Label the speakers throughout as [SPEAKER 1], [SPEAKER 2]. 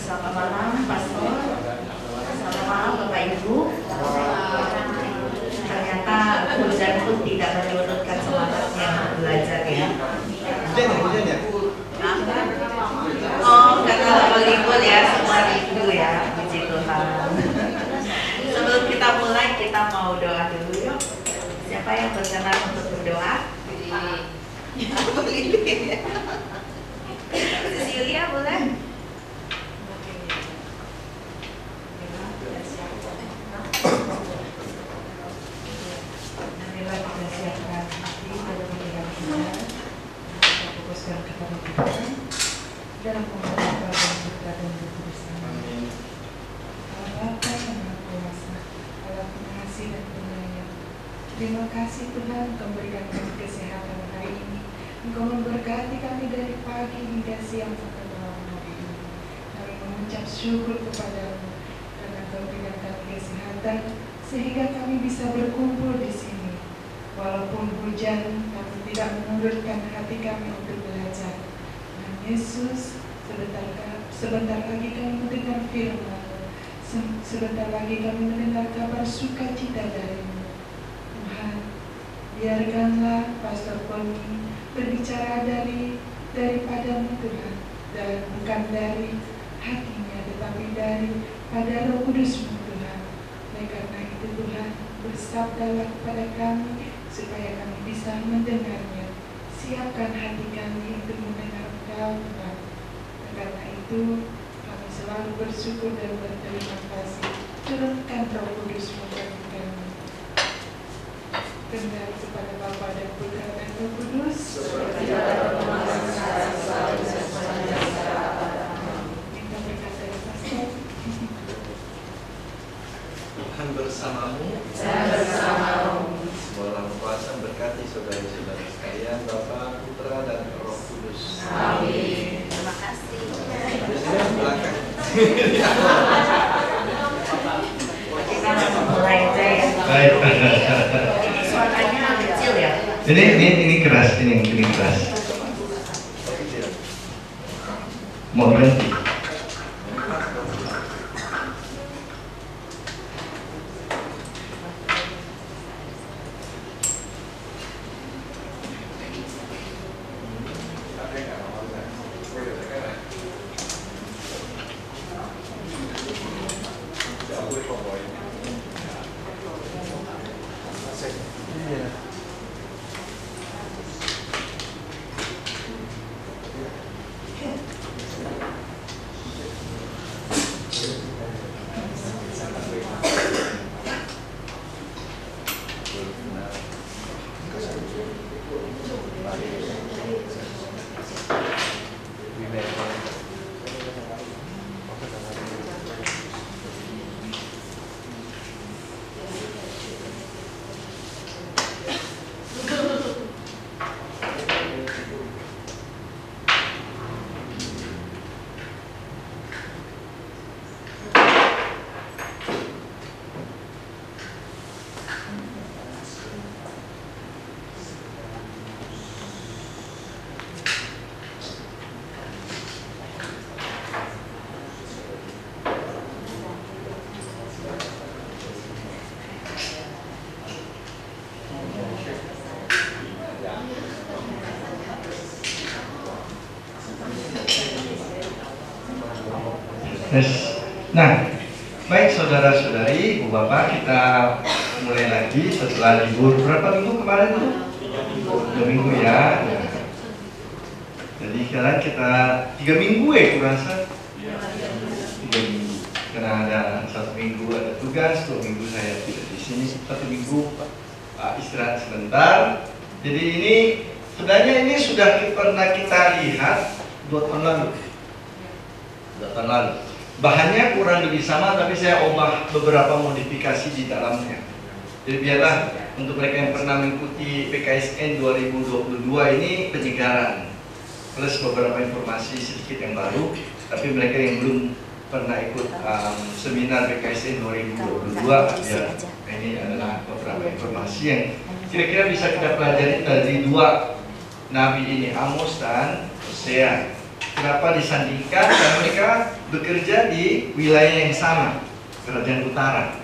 [SPEAKER 1] Selamat malam, Pastor. Selamat malam, Bapak Ibu. Ternyata hujan pun tidak menyurutkan semangatnya belajar ya.
[SPEAKER 2] Hujan ya?
[SPEAKER 1] Oh, karena lama libur ya, semua rindu ya, puji Tuhan. Sebelum kita mulai, kita mau doa dulu yuk. Siapa yang berkenan untuk berdoa? Sis Yulia boleh?
[SPEAKER 3] Marilah kita siapkan hati dalam pilihan kita, kita fokuskan kepada Tuhan dalam pengorbanan kita dan bersama. Allah Bapa yang Maha Kuasa, Allah Pengasih dan Penyayang, terima kasih Tuhan Engkau berikan kami kesehatan hari ini. Engkau memberkati kami dari pagi hingga siang sampai malam hari ini. Kami mengucap syukur kepadamu karena Engkau berikan kami kesehatan sehingga kami bisa berkumpul di sini. Walaupun hujan, kami tidak menurunkan hati kami untuk belajar. Dan Yesus, sebentar lagi kami mendengar firman, sebentar lagi kami mendengar kabar sukacita darimu. Tuhan, biarkanlah Pastor Poni berbicara daripadamu Tuhan, dan bukan dari hatinya, tetapi daripada Roh Kudus-Mu Tuhan. Oleh karena itu Tuhan, bersabdalah kepada kami supaya kami bisa mendengarnya. Siapkan hati kami untuk mendengar Engkau Tuhan. Dan karena itu kami selalu bersyukur dan berterima kasih. Turunkan Roh Kudus-Mu bagi kami. Kembali kepada Bapa dan Putra dan Roh Kudus. Kita berkata ya Pastor.
[SPEAKER 2] Tuhan bersamamu.
[SPEAKER 1] Dan bersamamu.
[SPEAKER 2] Semoga kuasa berkati saudara-saudara sekalian, Bapa, Putra, dan Roh Kudus.
[SPEAKER 1] Amin. Terima kasih.
[SPEAKER 2] Biasanya di belakang.
[SPEAKER 1] Kita langsung mulai aja ya.
[SPEAKER 4] Baik.
[SPEAKER 1] Ini suaranya kecil ya.
[SPEAKER 4] Ini keras, ini keras. Mau berhenti? Yes. Nah, baik saudara-saudari, Ibu Bapak, kita mulai lagi setelah libur berapa minggu kemarin tuh? 2 minggu ya. Jadi sekarang kita 3 minggu ya kurasa. 3 minggu. Karena ada 1 minggu ada tugas, 2 minggu saya tidak di sini, 1 minggu istirahat sebentar. Jadi ini sebenarnya ini sudah pernah kita lihat 2 tahun lalu. 2 tahun lalu. Bahannya kurang lebih sama, tapi saya ubah beberapa modifikasi di dalamnya. Jadi biarlah untuk mereka yang pernah mengikuti PKSN 2022 ini penyegaran, plus beberapa informasi sedikit yang baru. Tapi mereka yang belum pernah ikut seminar PKSN 2022, ya ini adalah beberapa informasi yang kira-kira bisa kita pelajari dari 2 nabi ini, Amos dan Hosea. Kenapa disandingkan? Karena mereka bekerja di wilayah yang sama, Kerajaan Utara.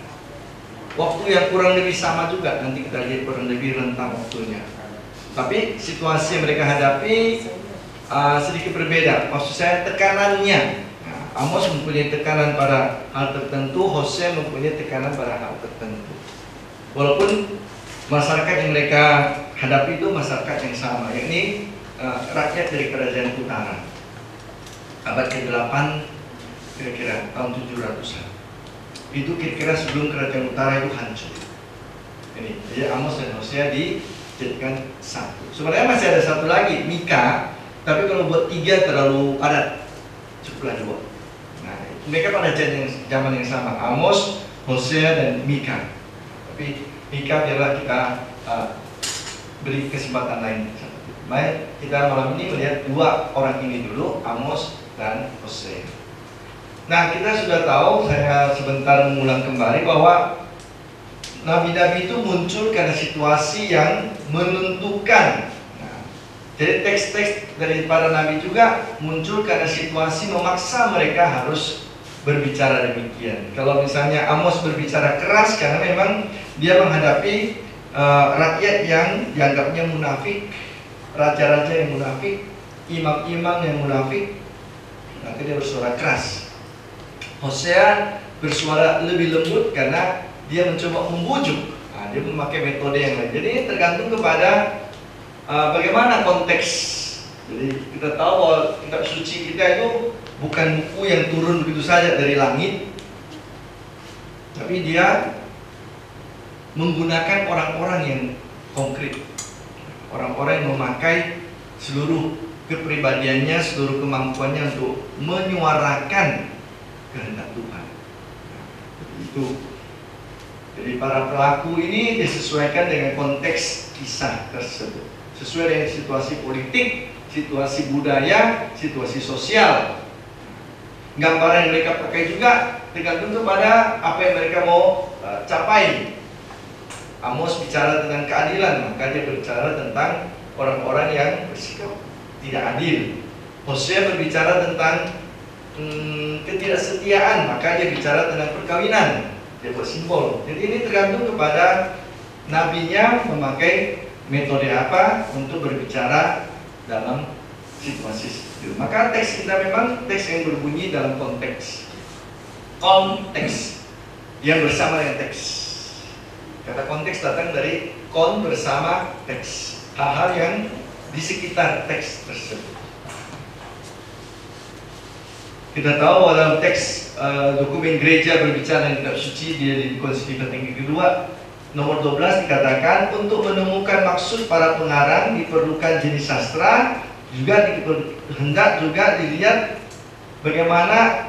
[SPEAKER 4] Waktu yang kurang lebih sama juga, nanti kita lihat kurang lebih rentang waktunya. Tapi situasi yang mereka hadapi sedikit berbeda. Maksud saya tekanannya. Amos mempunyai tekanan pada hal tertentu, Hosea mempunyai tekanan pada hal tertentu. Walaupun masyarakat yang mereka hadapi itu masyarakat yang sama, yakni rakyat dari Kerajaan Utara. Abad ke-8 kira-kira tahun 700-an. Itu kira-kira sebelum Kerajaan Utara itu hancur. Ini, jadi Amos dan Hosea dijadikan satu. Sebenarnya masih ada satu lagi, Mika. Tapi kalau buat 3 terlalu padat, cukuplah 2. Nah, mereka pada zaman yang sama, Amos, Hosea dan Mika. Tapi Mika biarlah kita beri kesempatan lain. Baik, kita malam ini melihat 2 orang ini dulu, Amos dan Hosea. Nah, kita sudah tahu, saya sebentar mengulang kembali bahwa nabi-nabi itu muncul karena situasi yang menentukan. Nah, jadi teks-teks dari para nabi juga muncul karena situasi memaksa mereka harus berbicara demikian. Kalau misalnya Amos berbicara keras karena memang dia menghadapi rakyat yang dianggapnya munafik, raja-raja yang munafik, imam-imam yang munafik, maka dia bersuara keras. Hosea bersuara lebih lembut karena dia mencoba membujuk. Nah, dia memakai metode yang lain. Jadi ini tergantung kepada bagaimana konteks. Jadi kita tahu bahwa kitab suci kita itu bukan buku yang turun begitu saja dari langit, tapi dia menggunakan orang-orang yang konkret, orang-orang yang memakai seluruh kepribadiannya, seluruh kemampuannya untuk menyuarakan kehendak Tuhan. Itu. Jadi para pelaku ini disesuaikan dengan konteks kisah tersebut, sesuai dengan situasi politik, situasi budaya, situasi sosial. Gambaran yang mereka pakai juga tergantung kepada apa yang mereka mau capai. Amos bicara tentang keadilan, maka dia berbicara tentang orang-orang yang bersikap tidak adil. Hosea berbicara tentang ketidaksetiaan, maka dia bicara tentang perkawinan. Dia buat simbol. Jadi ini tergantung kepada nabinya memakai metode apa untuk berbicara dalam situasi itu. Maka teks kita memang teks yang berbunyi dalam konteks yang bersama dengan teks. Kata konteks datang dari kon bersama teks, hal-hal yang di sekitar teks tersebut. Kita tahu bahwa dalam teks dokumen gereja berbicara tentang kitab suci di Konsili Vatikan kedua nomor 12 dikatakan untuk menemukan maksud para pengarang diperlukan jenis sastra, juga hendak juga dilihat bagaimana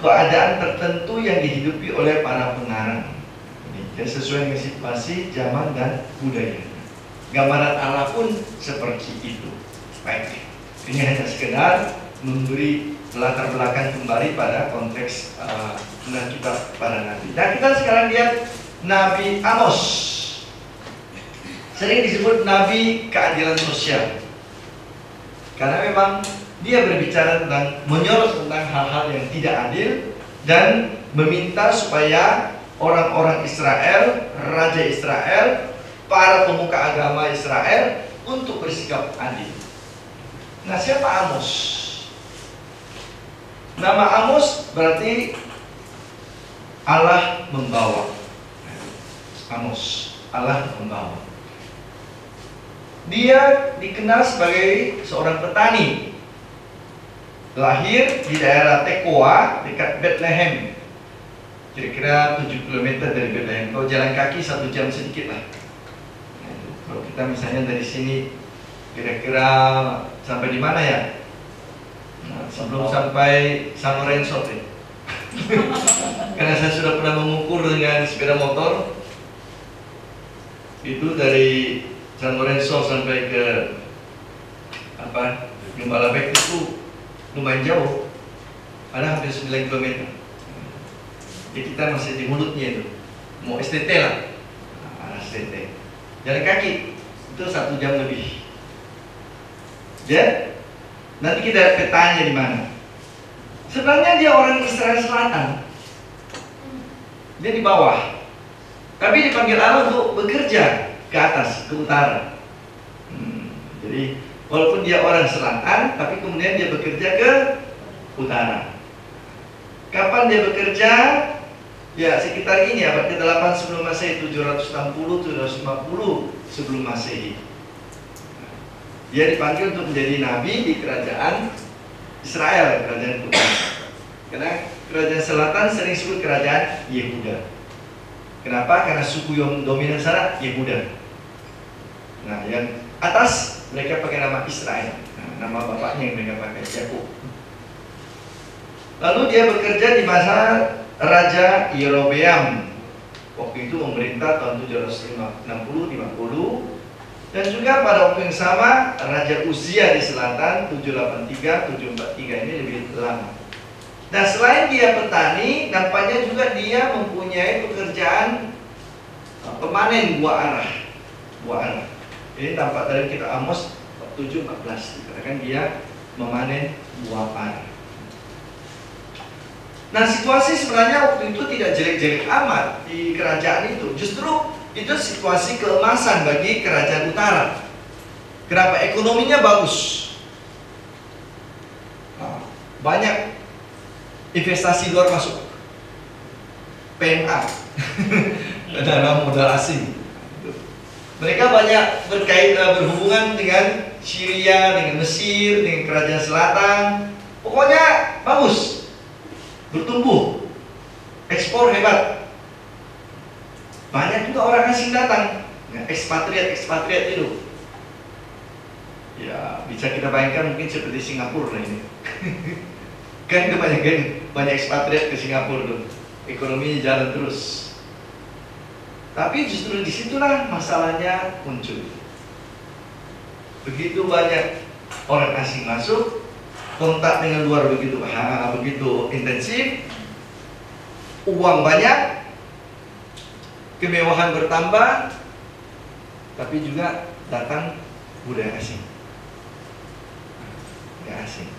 [SPEAKER 4] keadaan tertentu yang dihidupi oleh para pengarang. Jadi sesuai dengan situasi, zaman dan budaya. Gambaran Allah pun seperti itu. Baik, ini hanya sekedar memberi latar belakang kembali pada konteks tentang kitab para nabi. Nah, kita sekarang lihat Nabi Amos. Sering disebut Nabi keadilan sosial, karena memang dia berbicara tentang, menyorot tentang hal-hal yang tidak adil dan meminta supaya orang-orang Israel, Raja Israel, para pemuka agama Israel untuk bersikap adil. Nah, siapa Amos? Nama Amos berarti Allah membawa. Amos, Allah membawa. Dia dikenal sebagai seorang petani. Lahir di daerah Tekoa dekat Bethlehem. Kira-kira 7 km dari Bethlehem. Kalau jalan kaki 1 jam sedikit lah. Kalau kita misalnya dari sini kira-kira sampai di mana ya? Nah, sebelum sampai San Lorenzo deh. Karena saya sudah pernah mengukur dengan sepeda motor. Itu dari San Lorenzo sampai ke Gembalabek itu lumayan jauh. Ada hampir 9 km. Jadi kita masih di mulutnya itu. Mau STT lah. STT. Jalan kaki itu 1 jam lebih. Ya. Nanti kita lihat petanya di mana. Sebenarnya dia orang Israel Selatan. Dia di bawah. Tapi dipanggil Allah untuk bekerja ke atas, ke utara. Jadi walaupun dia orang selatan, tapi kemudian dia bekerja ke utara. Kapan dia bekerja? Ya sekitar ini abad ke-8 sebelum Masehi, 760-750 sebelum Masehi. Dia dipanggil untuk menjadi nabi di kerajaan Israel, kerajaan utara. Karena kerajaan selatan sering disebut kerajaan Yehuda. Kenapa? Karena suku yang dominan sana Yehuda. Nah, yang atas mereka pakai nama Israel. Nah, nama bapaknya yang mereka pakai Yakub. Lalu dia bekerja di masa Raja Yerobeam. Waktu itu memerintah tahun 760-50. Dan juga pada waktu yang sama Raja Uzia di selatan 783-743 ini lebih lama. Nah selain dia petani, nampaknya juga dia mempunyai pekerjaan pemanen buah arah. Buah arah. Ini tampak dari kitab Amos 7:14 dikatakan dia memanen buah arah. Nah situasi sebenarnya waktu itu tidak jelek-jelek amat di kerajaan itu. Justru itu situasi keemasan bagi kerajaan utara. Kenapa? Ekonominya bagus. Banyak investasi luar masuk, PMA, dana modal asing. Mereka banyak berhubungan dengan Syria, dengan Mesir, dengan kerajaan selatan. Pokoknya bagus, bertumbuh, ekspor hebat. Banyak juga orang asing datang, ekspatriat itu. Ya bisa kita bayangkan mungkin seperti Singapura lah ini. Kan kebanyakan banyak ekspatriat ke Singapura tuh, ekonominya jalan terus. Tapi justru disitulah masalahnya muncul. Begitu banyak orang asing masuk, kontak dengan luar begitu intensif, uang banyak, kemewahan bertambah, tapi juga datang budaya asing, budaya asing,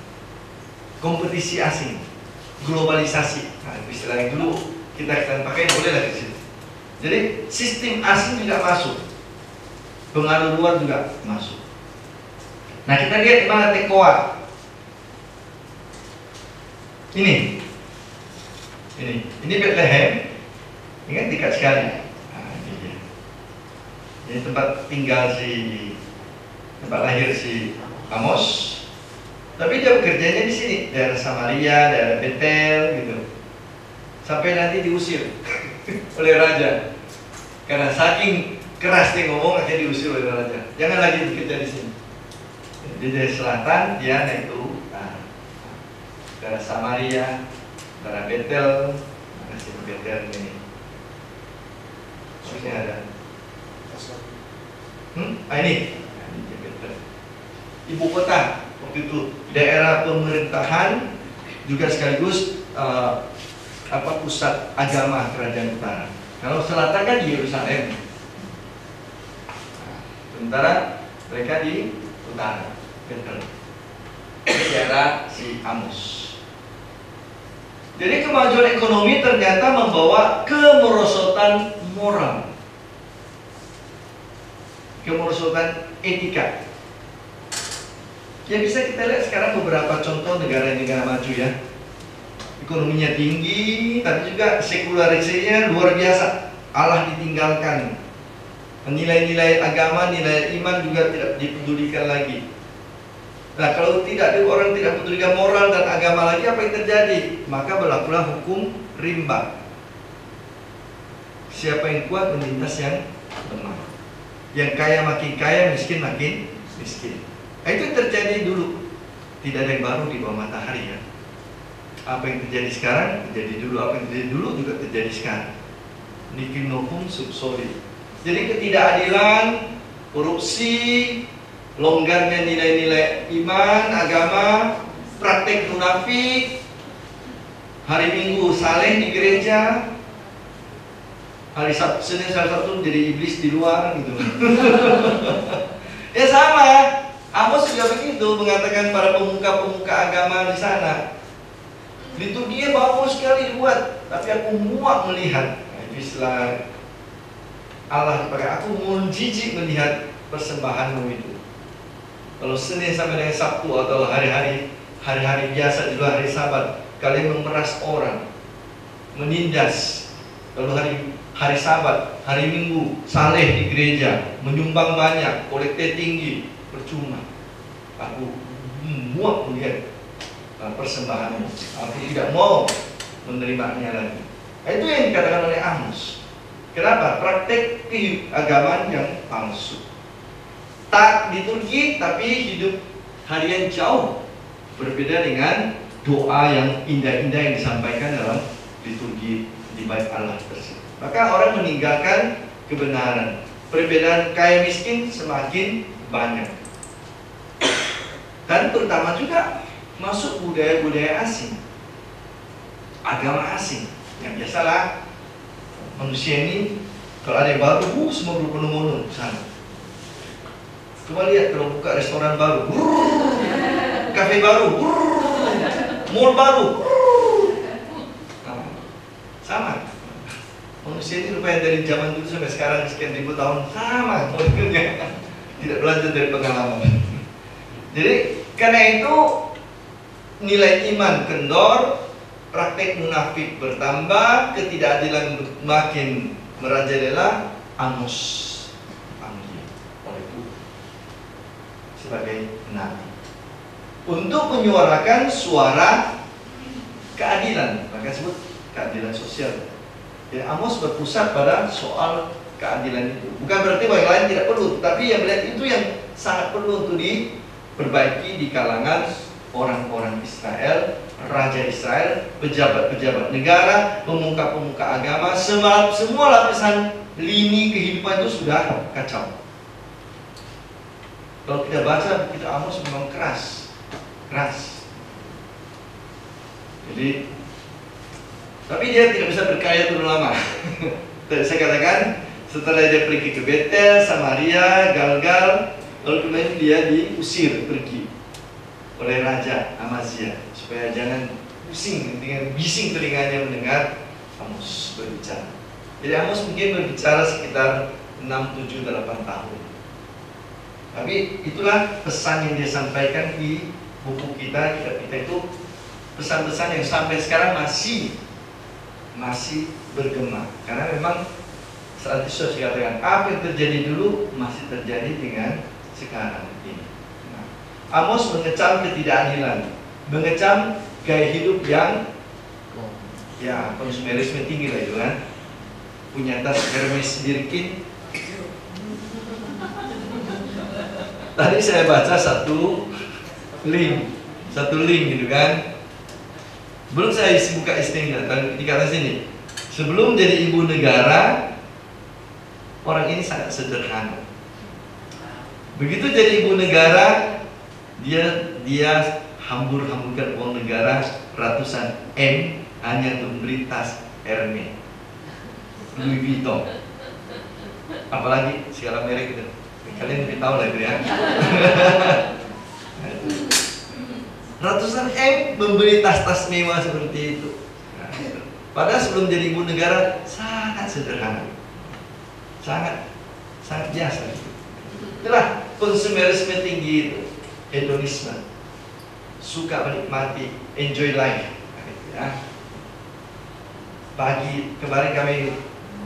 [SPEAKER 4] kompetisi asing, globalisasi. Nah, istilah yang dulu kita pakai boleh lah di situ. Jadi sistem asing juga masuk, pengaruh luar juga masuk. Nah kita lihat di mana Tekoa. Ini Bethlehem. Ini kan dekat sekali. Ini tempat tinggal tempat lahir si Amos. Tapi dia bekerjanya di sini, daerah Samaria, daerah Betel gitu. Sampai nanti diusir oleh raja. Karena saking keras dia ngomong, akhirnya diusir oleh raja. Jangan lagi bekerja di sini. Dia dari selatan, dia naik ke daerah Samaria, daerah Betel. Masih Betel ini. Ini ada. Ini ibu kota waktu itu, daerah pemerintahan juga sekaligus pusat agama kerajaan utara. Kalau selatan kan di Yerusalem, sementara mereka di utara, Betel, daerah si Amos. Jadi kemajuan ekonomi ternyata membawa kemerosotan moral, kemerosotan etika. Ya bisa kita lihat sekarang beberapa contoh negara-negara maju ya. Ekonominya tinggi, tapi juga sekularisasinya luar biasa. Allah ditinggalkan. Nilai-nilai agama, nilai iman juga tidak dipedulikan lagi. Nah kalau orang tidak pedulikan moral dan agama lagi, apa yang terjadi? Maka berlakulah hukum rimba. Siapa yang kuat menindas yang lemah. Yang kaya makin kaya, miskin makin miskin. Itu yang terjadi dulu. Tidak ada yang baru di bawah matahari ya. Apa yang terjadi sekarang terjadi dulu, apa yang terjadi dulu juga terjadi sekarang. Niki nokum subsoli. Jadi ketidakadilan, korupsi, longgarnya nilai-nilai iman, agama, praktek munafik, hari Minggu saleh di gereja, hari Sabtu, Senin, Sabtu jadi iblis di luar gitu. Ya sama, Amos juga begitu. itu mengatakan para pemuka-pemuka agama di sana, liturginya bagus sekali dibuat, tapi aku muak melihat. Nah, itu istilah Allah dipakai, aku menjijik melihat persembahanmu itu. Kalau Senin sampai dengan Sabtu atau hari-hari biasa di luar hari Sabat, kalian memeras orang, menindas. Lalu hari Sabat, hari Minggu, saleh di gereja, menyumbang banyak, kolekte tinggi, percuma. Aku muak melihat persembahanmu. Aku tidak mau menerimanya lagi. Itu yang dikatakan oleh Amos. Kenapa? Praktek keagamaan yang palsu. Tak liturgi tapi hidup harian jauh berbeda dengan doa yang indah-indah yang disampaikan dalam liturgi di bait Allah tersebut. Maka orang meninggalkan kebenaran. Perbedaan kaya miskin semakin banyak. Dan terutama juga masuk budaya-budaya asing, agama asing. Yang biasalah manusia ini kalau ada yang baru, semua berpenuh-penuh sana. Coba lihat kalau buka restoran baru, kafe baru, mall baru, sama. Manusia ini rupanya dari zaman dulu sampai sekarang sekian ribu tahun sama modelnya, tidak belajar dari pengalaman. Jadi karena itu nilai iman kendor, praktek munafik bertambah, ketidakadilan makin merajalela. Amos dipanggil oleh Tuhan sebagai nabi untuk menyuarakan suara keadilan, maka disebut keadilan sosial. Jadi Amos berpusat pada soal keadilan itu. Bukan berarti bahwa yang lain tidak perlu, tapi yang melihat itu yang sangat perlu untuk diperbaiki di kalangan orang-orang Israel, raja Israel, pejabat-pejabat negara, pemuka-pemuka agama, semua lapisan lini kehidupan itu sudah kacau. Kalau kita baca kita Amos memang keras. Jadi, tapi dia tidak bisa berkaya terlalu lama. Tadi saya katakan setelah dia pergi ke Betel, Samaria, Galgal, lalu kemudian dia diusir pergi oleh Raja Amazia supaya jangan pusing dengan bising telinganya mendengar Amos berbicara. Jadi Amos mungkin berbicara sekitar 6, 7, 8 tahun. Tapi itulah pesan yang dia sampaikan di buku kita, kitab kita itu pesan-pesan yang sampai sekarang masih bergema. Karena memang saat itu saya katakan apa yang terjadi dulu masih terjadi dengan sekarang ini. Amos mengecam ketidakadilan, mengecam gaya hidup yang konsumerisme tinggi lah itu kan. Punya tas Hermes Birkin. Tadi saya baca satu link gitu kan. Belum saya buka istilah dikata sini. Sebelum jadi ibu negara, orang ini sangat sederhana. Begitu jadi ibu negara, dia hambur-hamburkan uang negara ratusan M hanya untuk beli tas Hermes, Louis Vuitton, apalagi segala merek itu. Kalian lebih tahu lah itu ya. Ratusan M membeli tas-tas mewah seperti itu. Padahal sebelum jadi ibu negara sangat sederhana, sangat biasa. Itulah konsumerisme tinggi itu, hedonisme, suka menikmati, enjoy life. Ya. Pagi kemarin kami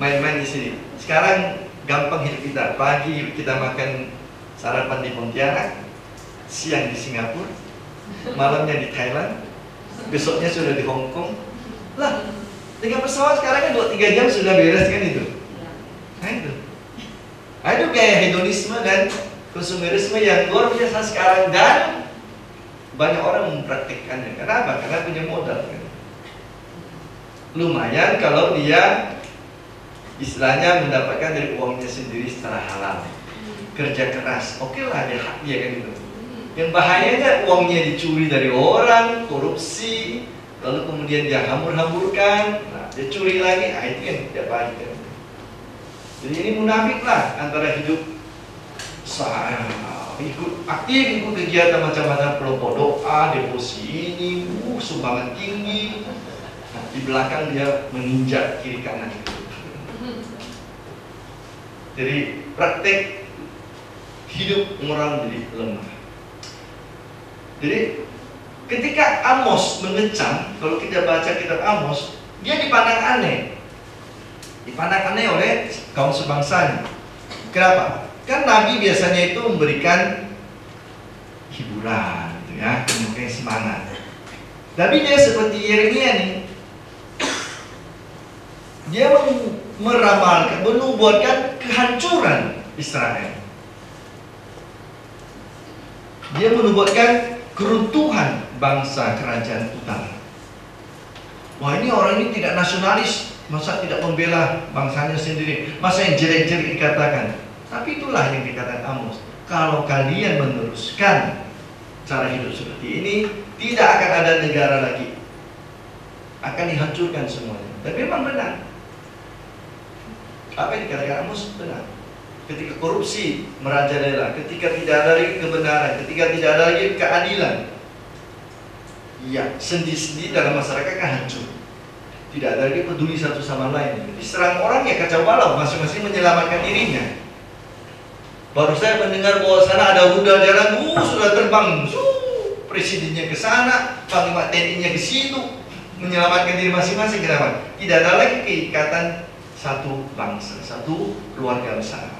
[SPEAKER 4] main-main di sini. Sekarang gampang hidup kita. Pagi kita makan sarapan di Pontianak, siang di Singapura, malamnya di Thailand, besoknya sudah di Hong Kong. Lah, dengan pesawat sekarang kan 2-3 jam sudah beres kan itu. Nah itu kayak hedonisme dan konsumerisme yang luar biasa sekarang, dan banyak orang mempraktikkannya. Kenapa? Karena punya modal kan. Lumayan kalau dia istilahnya mendapatkan dari uangnya sendiri secara halal, kerja keras, oke lah, dia hak dia kan gitu. Yang bahayanya uangnya dicuri dari orang, korupsi, lalu kemudian dia hambur-hamburkan, nah, dia curi lagi, itu yang tidak baik kan. Jadi ini munafik lah antara hidup saya ikut aktif, ikut kegiatan macam-macam, kelompok doa, devosi ini, sumbangan tinggi. Nah, di belakang dia menginjak kiri kanan itu. Jadi praktek hidup orang jadi lemah. Jadi ketika Amos mengecam, kalau kita baca kitab Amos, dia dipandang aneh. Dipandang aneh oleh kaum sebangsanya. Kenapa? Kan Nabi biasanya itu memberikan hiburan, gitu ya, memberikan semangat. Tapi dia seperti Yeremia nih, dia meramalkan, menubuatkan kehancuran Israel. Dia menubuatkan keruntuhan bangsa kerajaan utara. Wah, ini orang ini tidak nasionalis, masa tidak membela bangsanya sendiri, masa yang jelek-jelek dikatakan. Tapi itulah yang dikatakan Amos. Kalau kalian meneruskan cara hidup seperti ini, tidak akan ada negara lagi. Akan dihancurkan semuanya. Dan memang benar. Apa yang dikatakan Amos benar. Ketika korupsi merajalela, ketika tidak ada lagi kebenaran, ketika tidak ada lagi keadilan, ya sendi-sendi dalam masyarakat akan hancur. Tidak ada lagi peduli satu sama lain. Diserang orang ya kacau balau, masing-masing menyelamatkan dirinya. Baru saya mendengar bahwa sana ada rudal jalan, sudah terbang, presidennya ke sana, panglima TNI-nya ke situ, menyelamatkan diri masing-masing. Kenapa? Tidak ada lagi keikatan satu bangsa, satu keluarga besar.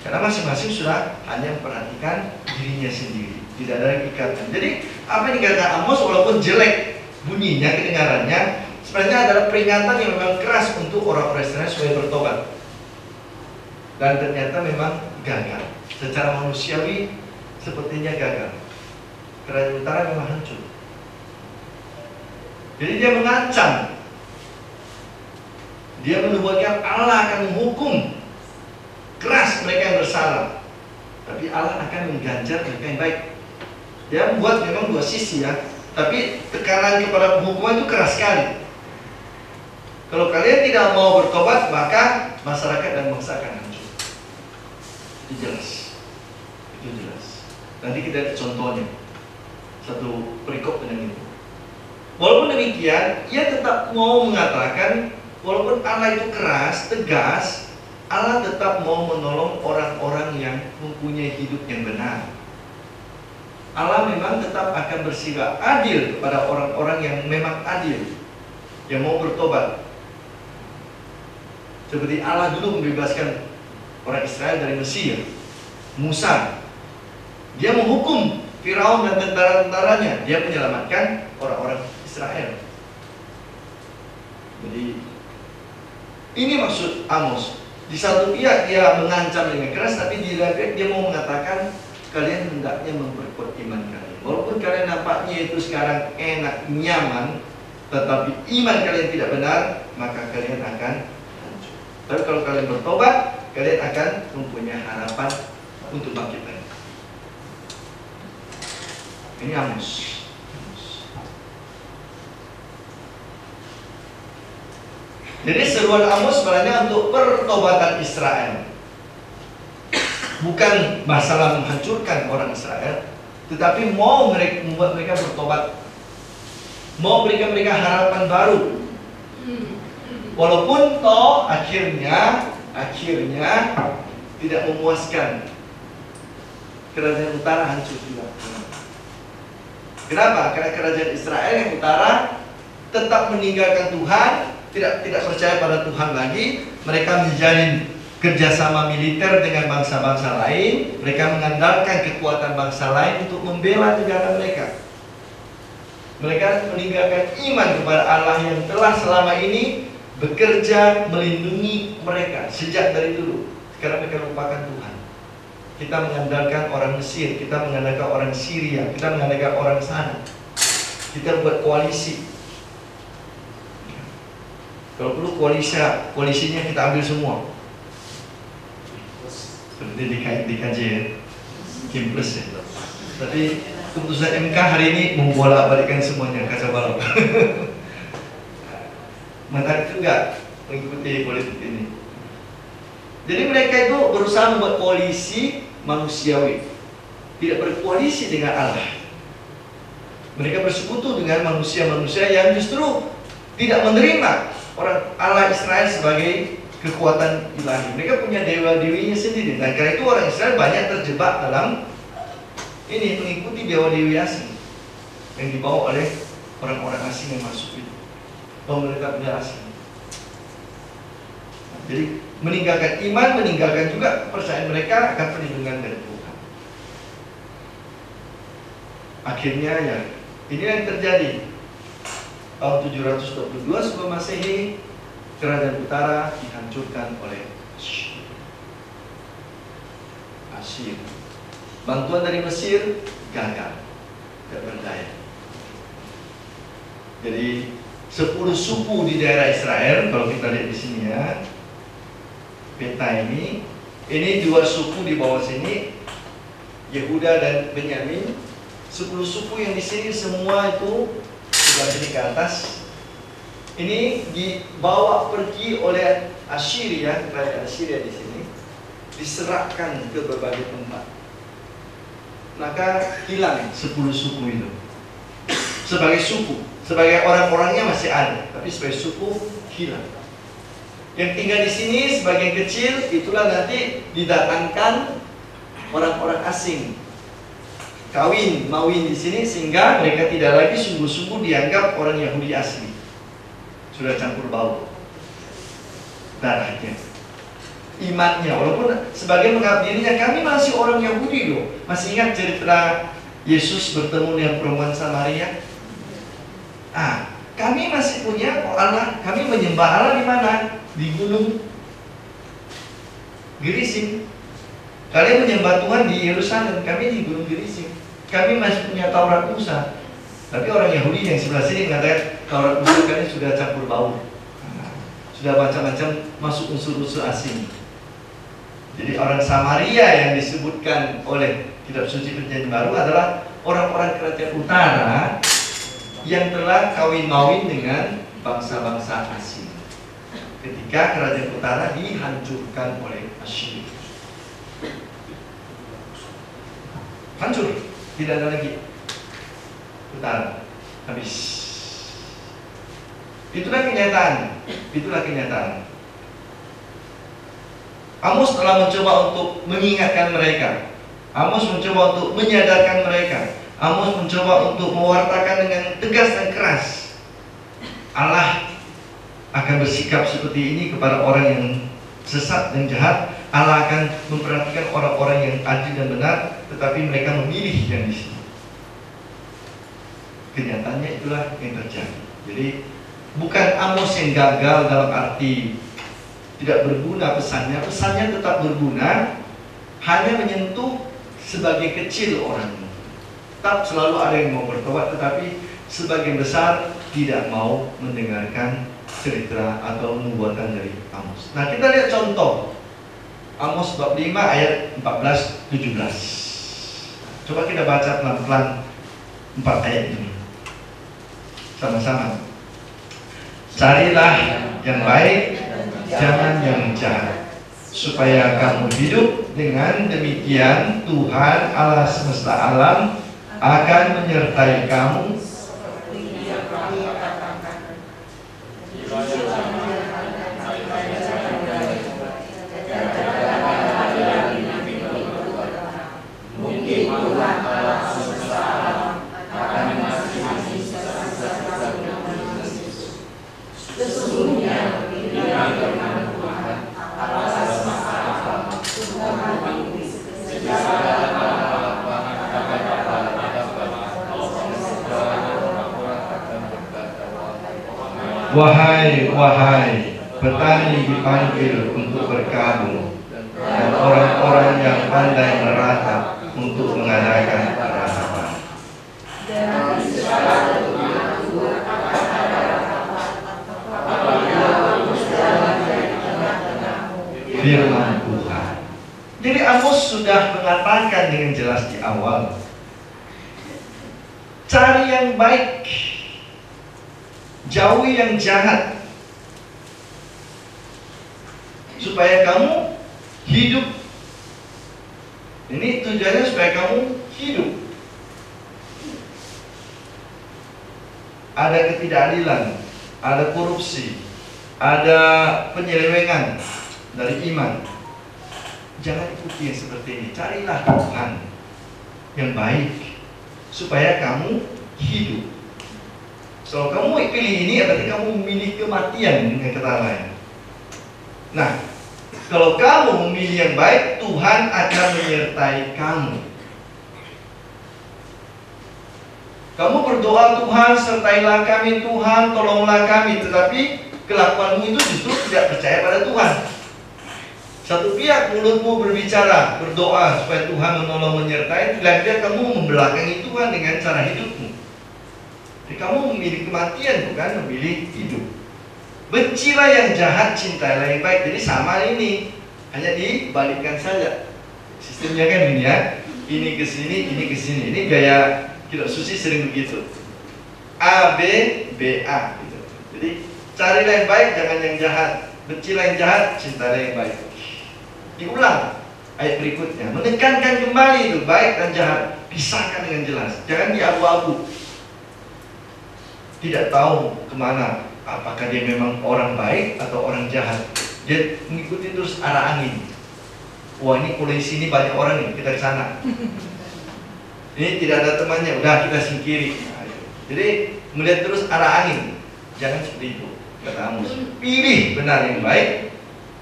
[SPEAKER 4] Karena masing-masing sudah hanya memperhatikan dirinya sendiri, tidak ada lagi ikatan. Jadi apa yang dikatakan Amos walaupun jelek bunyinya, kedengarannya, sebenarnya adalah peringatan yang memang keras untuk orang-orang Israel supaya bertobat. Dan ternyata memang gagal. Secara manusiawi sepertinya gagal. Kerajaan utara memang hancur. Jadi dia mengancam. Dia menubuatkan Allah akan menghukum keras mereka yang bersalah. Tapi Allah akan mengganjar mereka yang baik. Dia membuat memang dua sisi ya. Tapi tekanan kepada hukuman itu keras sekali. Kalau kalian tidak mau bertobat, maka masyarakat dan bangsa akan hancur. Itu jelas. Itu jelas. Nanti kita lihat contohnya. Satu perikop dengan itu. Walaupun demikian, ia tetap mau mengatakan, walaupun Allah itu keras, tegas, Allah tetap mau menolong orang-orang yang mempunyai hidup yang benar. Allah memang tetap akan bersikap adil kepada orang-orang yang memang adil, yang mau bertobat. Seperti Allah dulu membebaskan orang Israel dari Mesir, Musa, dia menghukum Firaun dan tentara-tentaranya, dia menyelamatkan orang-orang Israel. Jadi ini maksud Amos. Di satu pihak dia mengancam dengan keras, tapi di lain pihak dia mau mengatakan kalian hendaknya memperkuat iman kalian. Walaupun kalian nampaknya itu sekarang enak, nyaman, tetapi iman kalian tidak benar, maka kalian akan hancur. Tapi kalau kalian bertobat, kalian akan mempunyai harapan untuk bangkit lagi. Ini Amos. Jadi seruan Amos sebenarnya untuk pertobatan Israel. Bukan masalah menghancurkan orang Israel, tetapi mau membuat mereka bertobat. Mau memberikan mereka harapan baru. Walaupun toh akhirnya tidak memuaskan. Kerajaan utara hancur juga. Kenapa? Karena kerajaan Israel yang utara tetap meninggalkan Tuhan, tidak percaya pada Tuhan lagi. Mereka menjalin kerjasama militer dengan bangsa-bangsa lain. Mereka mengandalkan kekuatan bangsa lain untuk membela negara mereka. Mereka meninggalkan iman kepada Allah yang telah selama ini bekerja melindungi mereka sejak dari dulu. Sekarang mereka lupakan Tuhan. Kita mengandalkan orang Mesir, kita mengandalkan orang Syria, kita mengandalkan orang sana. Kita buat koalisi. Kalau perlu koalisinya kita ambil semua. Seperti di KJ ya, Kim Plus ya. Tapi keputusan MK hari ini membolak-balikkan semuanya, kacau balau. Menarik juga mengikuti politik ini. Jadi mereka itu berusaha membuat koalisi manusiawi. tidak berkoalisi dengan Allah. Mereka bersekutu dengan manusia-manusia yang justru tidak menerima orang Allah Israel sebagai kekuatan ilahi. Mereka punya dewa-dewinya sendiri. Dan karena itu orang Israel banyak terjebak dalam ini, mengikuti dewa-dewi asing yang dibawa oleh orang-orang asing yang masuk itu, pemerintah asing. Jadi meninggalkan iman, meninggalkan juga kepercayaan mereka akan perlindungan dari Tuhan. Akhirnya ya, ini yang terjadi. Tahun 722 sebelum Masehi, kerajaan utara dihancurkan oleh Asyir. Bantuan dari Mesir gagal, tidak berdaya. Jadi 10 suku di daerah Israel, kalau kita lihat di sini ya, peta ini 2 suku di bawah sini, Yehuda dan Benyamin. 10 suku yang di sini semua itu sebelah sini ke atas. Ini dibawa pergi oleh Assyria, kerajaan Assyria di sini, diserahkan ke berbagai tempat. Maka hilang 10 suku itu. Sebagai suku, sebagai orang-orangnya masih ada, tapi sebagai suku hilang. Yang tinggal di sini sebagian kecil, itulah nanti didatangkan orang-orang asing, kawin mawin di sini, sehingga mereka tidak lagi sungguh-sungguh dianggap orang Yahudi asli. Sudah campur bau darahnya, imannya, walaupun sebagian menganggap dirinya kami masih orang Yahudi loh. Masih ingat cerita Yesus bertemu dengan perempuan Samaria? Kami masih punya Allah, kami menyembah Allah di mana? Di gunung Gerizim. Kalian menyembah Tuhan di Yerusalem, kami di gunung Gerizim. Kami masih punya Taurat Musa. Tapi orang Yahudi yang sebelah sini mengatakan Taurat Musa kalian sudah campur bau, sudah macam-macam masuk unsur-unsur asing. Jadi orang Samaria yang disebutkan oleh kitab suci Perjanjian Baru adalah orang-orang kerajaan utara yang telah kawin-mawin dengan bangsa-bangsa asing ketika kerajaan utara dihancurkan oleh Asyir. Hancur, tidak ada lagi utara, habis. Itulah kenyataan. Amos telah mencoba untuk mengingatkan mereka. Amos mencoba untuk menyadarkan mereka. Amos mencoba untuk mewartakan dengan tegas dan keras. Allah akan bersikap seperti ini kepada orang yang sesat dan jahat. Allah akan memperhatikan orang-orang yang adil dan benar, tetapi mereka memilih yang di sini. Kenyataannya itulah yang terjadi. Jadi bukan Amos yang gagal dalam arti tidak berguna pesannya. Pesannya tetap berguna, hanya menyentuh sebagian kecil orang. Tetap selalu ada yang mau bertobat, tetapi sebagian besar tidak mau mendengarkan cerita atau nubuatan dari Amos. Nah, kita lihat contoh Amos bab 5 ayat 14-17. Coba kita baca pelan-pelan 4 ayat ini sama-sama. Carilah yang baik, jangan yang jahat, supaya kamu hidup. Dengan demikian Tuhan Allah semesta alam akan menyertai kamu. Wahai petani dipanggil untuk berkabung, dan orang-orang yang pandai meratap untuk mengadakan peratapan. Firman Tuhan. Jadi Amos sudah mengatakan dengan jelas di awal, cari yang baik, jauhi yang jahat, supaya kamu hidup. Ini tujuannya supaya kamu hidup. Ada ketidakadilan, ada korupsi, ada penyelewengan dari iman. Jangan ikuti yang seperti ini. Carilah Tuhan yang baik supaya kamu hidup. Kalau kamu pilih ini, berarti kamu memilih kematian dengan kata lain. Nah, kalau kamu memilih yang baik, Tuhan akan menyertai kamu. Kamu berdoa, Tuhan sertailah kami, Tuhan tolonglah kami, tetapi kelakuanmu itu justru tidak percaya pada Tuhan. Satu pihak mulutmu berbicara, berdoa supaya Tuhan menolong menyertai, lain pihak kamu membelakangi Tuhan dengan cara hidupmu. Jadi kamu memilih kematian, bukan memilih hidup. Bencilah yang jahat, cintailah yang baik. Jadi sama ini, hanya dibalikkan saja. Sistemnya kan ini ya, ini ke sini, ini ke sini. Ini gaya Kitab Suci sering begitu. A, B, B, A gitu. Jadi carilah yang baik, jangan yang jahat. Bencilah yang jahat, cintailah yang baik. Diulang ayat berikutnya, menekankan kembali itu baik dan jahat, pisahkan dengan jelas, jangan diabu-abu. Tidak tahu kemana, apakah dia memang orang baik atau orang jahat. Dia mengikuti terus arah angin. Wah, ini kalau di sini banyak orang nih, kita ke sana. Ini tidak ada temannya, udah kita singkiri. Jadi melihat terus arah angin. Jangan seperti itu. Kata Amos, pilih benar yang baik,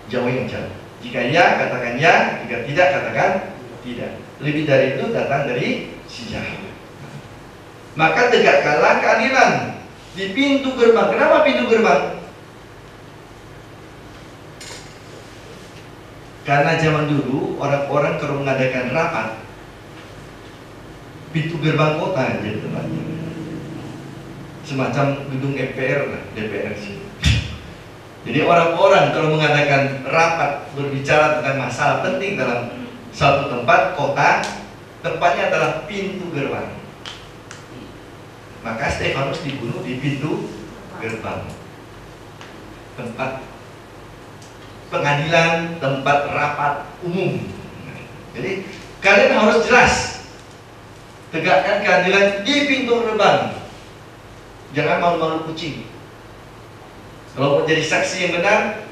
[SPEAKER 4] jauhi yang jahat. Jika ya, katakan ya. Jika tidak, katakan tidak. Lebih dari itu datang dari si jahat. Maka tegakkanlah keadilan di pintu gerbang. Kenapa pintu gerbang? Karena zaman dulu orang-orang kalau mengadakan rapat, pintu gerbang kota jadi tempatnya. Semacam gedung MPR lah, DPR sih. Jadi orang-orang kalau mengadakan rapat berbicara tentang masalah penting dalam suatu tempat kota, tempatnya adalah pintu gerbang. Maka Stefanus dibunuh di pintu gerbang. Tempat pengadilan, tempat rapat umum. Jadi kalian harus jelas, tegakkan keadilan di pintu gerbang. Jangan malu-malu kucing. Kalau mau jadi saksi yang benar,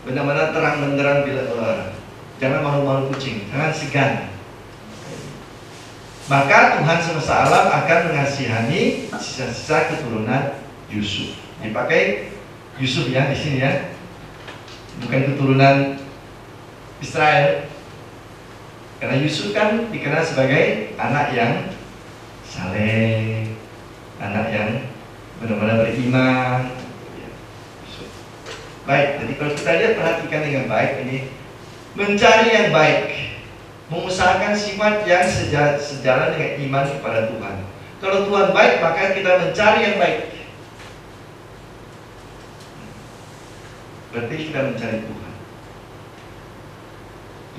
[SPEAKER 4] benar-benar terang benderang bila orang. Jangan malu-malu kucing, jangan segan. Maka Tuhan semesta alam akan mengasihani sisa-sisa keturunan Yusuf. Dipakai Yusuf ya di sini ya, bukan keturunan Israel. Karena Yusuf kan dikenal sebagai anak yang saleh, anak yang benar-benar beriman. Baik, jadi kalau kita lihat, perhatikan dengan baik ini, mencari yang baik, mengusahakan sifat yang sejalan dengan iman kepada Tuhan. Kalau Tuhan baik, maka kita mencari yang baik. Berarti kita mencari Tuhan.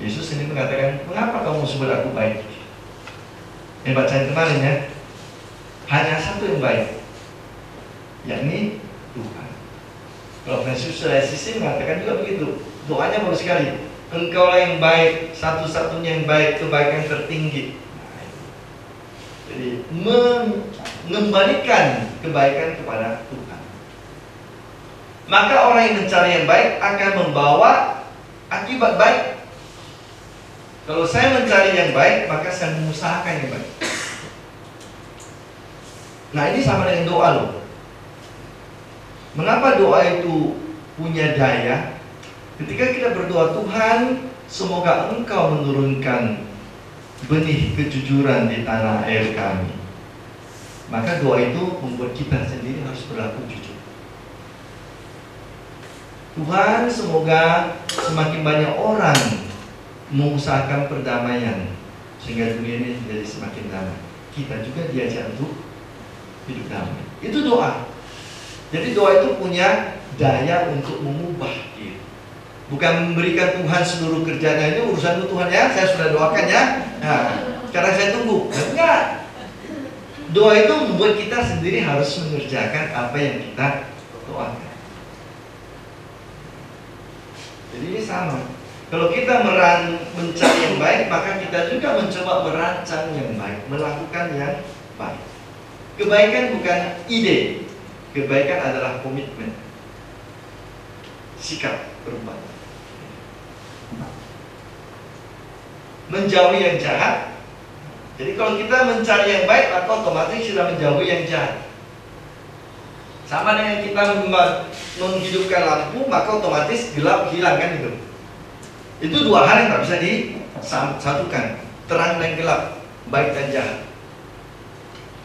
[SPEAKER 4] Yesus ini mengatakan, mengapa kamu sebut aku baik? Yang bacaan kemarin ya, hanya satu yang baik, yakni Tuhan. Kalau Yesus Sisi mengatakan juga begitu. Doanya bagus sekali. Engkaulah yang baik, satu-satunya yang baik, kebaikan tertinggi. Jadi mengembalikan kebaikan kepada Tuhan. Maka orang yang mencari yang baik akan membawa akibat baik. Kalau saya mencari yang baik, maka saya mengusahakan yang baik. Nah, ini sama dengan doa loh. Mengapa doa itu punya daya? Ketika kita berdoa, Tuhan, semoga Engkau menurunkan benih kejujuran di tanah air kami. Maka doa itu membuat kita sendiri harus berlaku jujur. Tuhan, semoga semakin banyak orang mengusahakan perdamaian sehingga dunia ini menjadi semakin damai. Kita juga diajak untuk hidup damai. Itu doa. Jadi doa itu punya daya untuk mengubah diri. Bukan memberikan Tuhan seluruh kerjanya, ini urusanmu Tuhan ya, saya sudah doakan ya. Nah, sekarang saya tunggu. Enggak. Doa itu membuat kita sendiri harus mengerjakan apa yang kita doakan. Jadi ini sama. Kalau kita mencari yang baik, maka kita juga mencoba merancang yang baik, melakukan yang baik. Kebaikan bukan ide, kebaikan adalah komitmen, sikap berubah. Menjauhi yang jahat. Jadi kalau kita mencari yang baik, maka otomatis sudah menjauhi yang jahat. Sama dengan kita menghidupkan lampu, maka otomatis gelap hilang, kan itu. Itu dua hal yang tak bisa disatukan, terang dan gelap, baik dan jahat.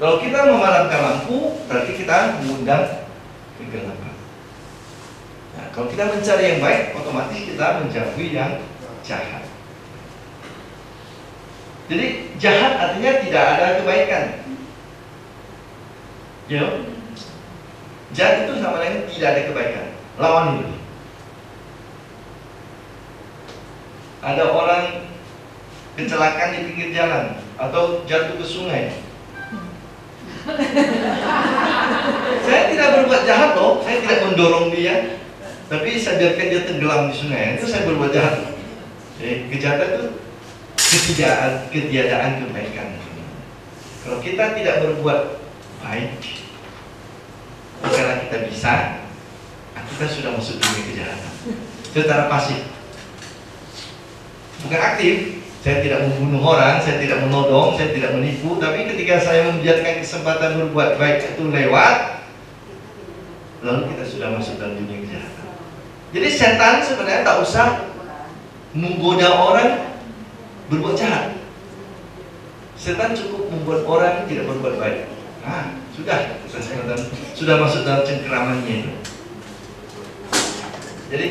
[SPEAKER 4] Kalau kita memadamkan lampu, berarti kita mengundang kegelapan. Nah, kalau kita mencari yang baik, otomatis kita menjauhi yang jahat. Jadi jahat artinya tidak ada kebaikan. Ya, jahat itu sama dengan tidak ada kebaikan. Lawan itu. Ada orang kecelakaan di pinggir jalan atau jatuh ke sungai. Saya tidak berbuat jahat loh, saya tidak mendorong dia, tapi saya biarkan dia tenggelam di sungai. Itu saya berbuat jahat. Kejahatan itu ketiadaan kebaikan. Kalau kita tidak berbuat baik, karena kita bisa, kita sudah masuk dunia kejahatan secara pasif. Bukan aktif, saya tidak membunuh orang, saya tidak menodong, saya tidak menipu, tapi ketika saya membiarkan kesempatan berbuat baik itu lewat, lalu kita sudah masuk dalam dunia kejahatan. Jadi setan sebenarnya tak usah menggoda orang berbuat jahat. Setan cukup membuat orang tidak berbuat baik. Sudah masuk dalam cengkeramannya itu. Jadi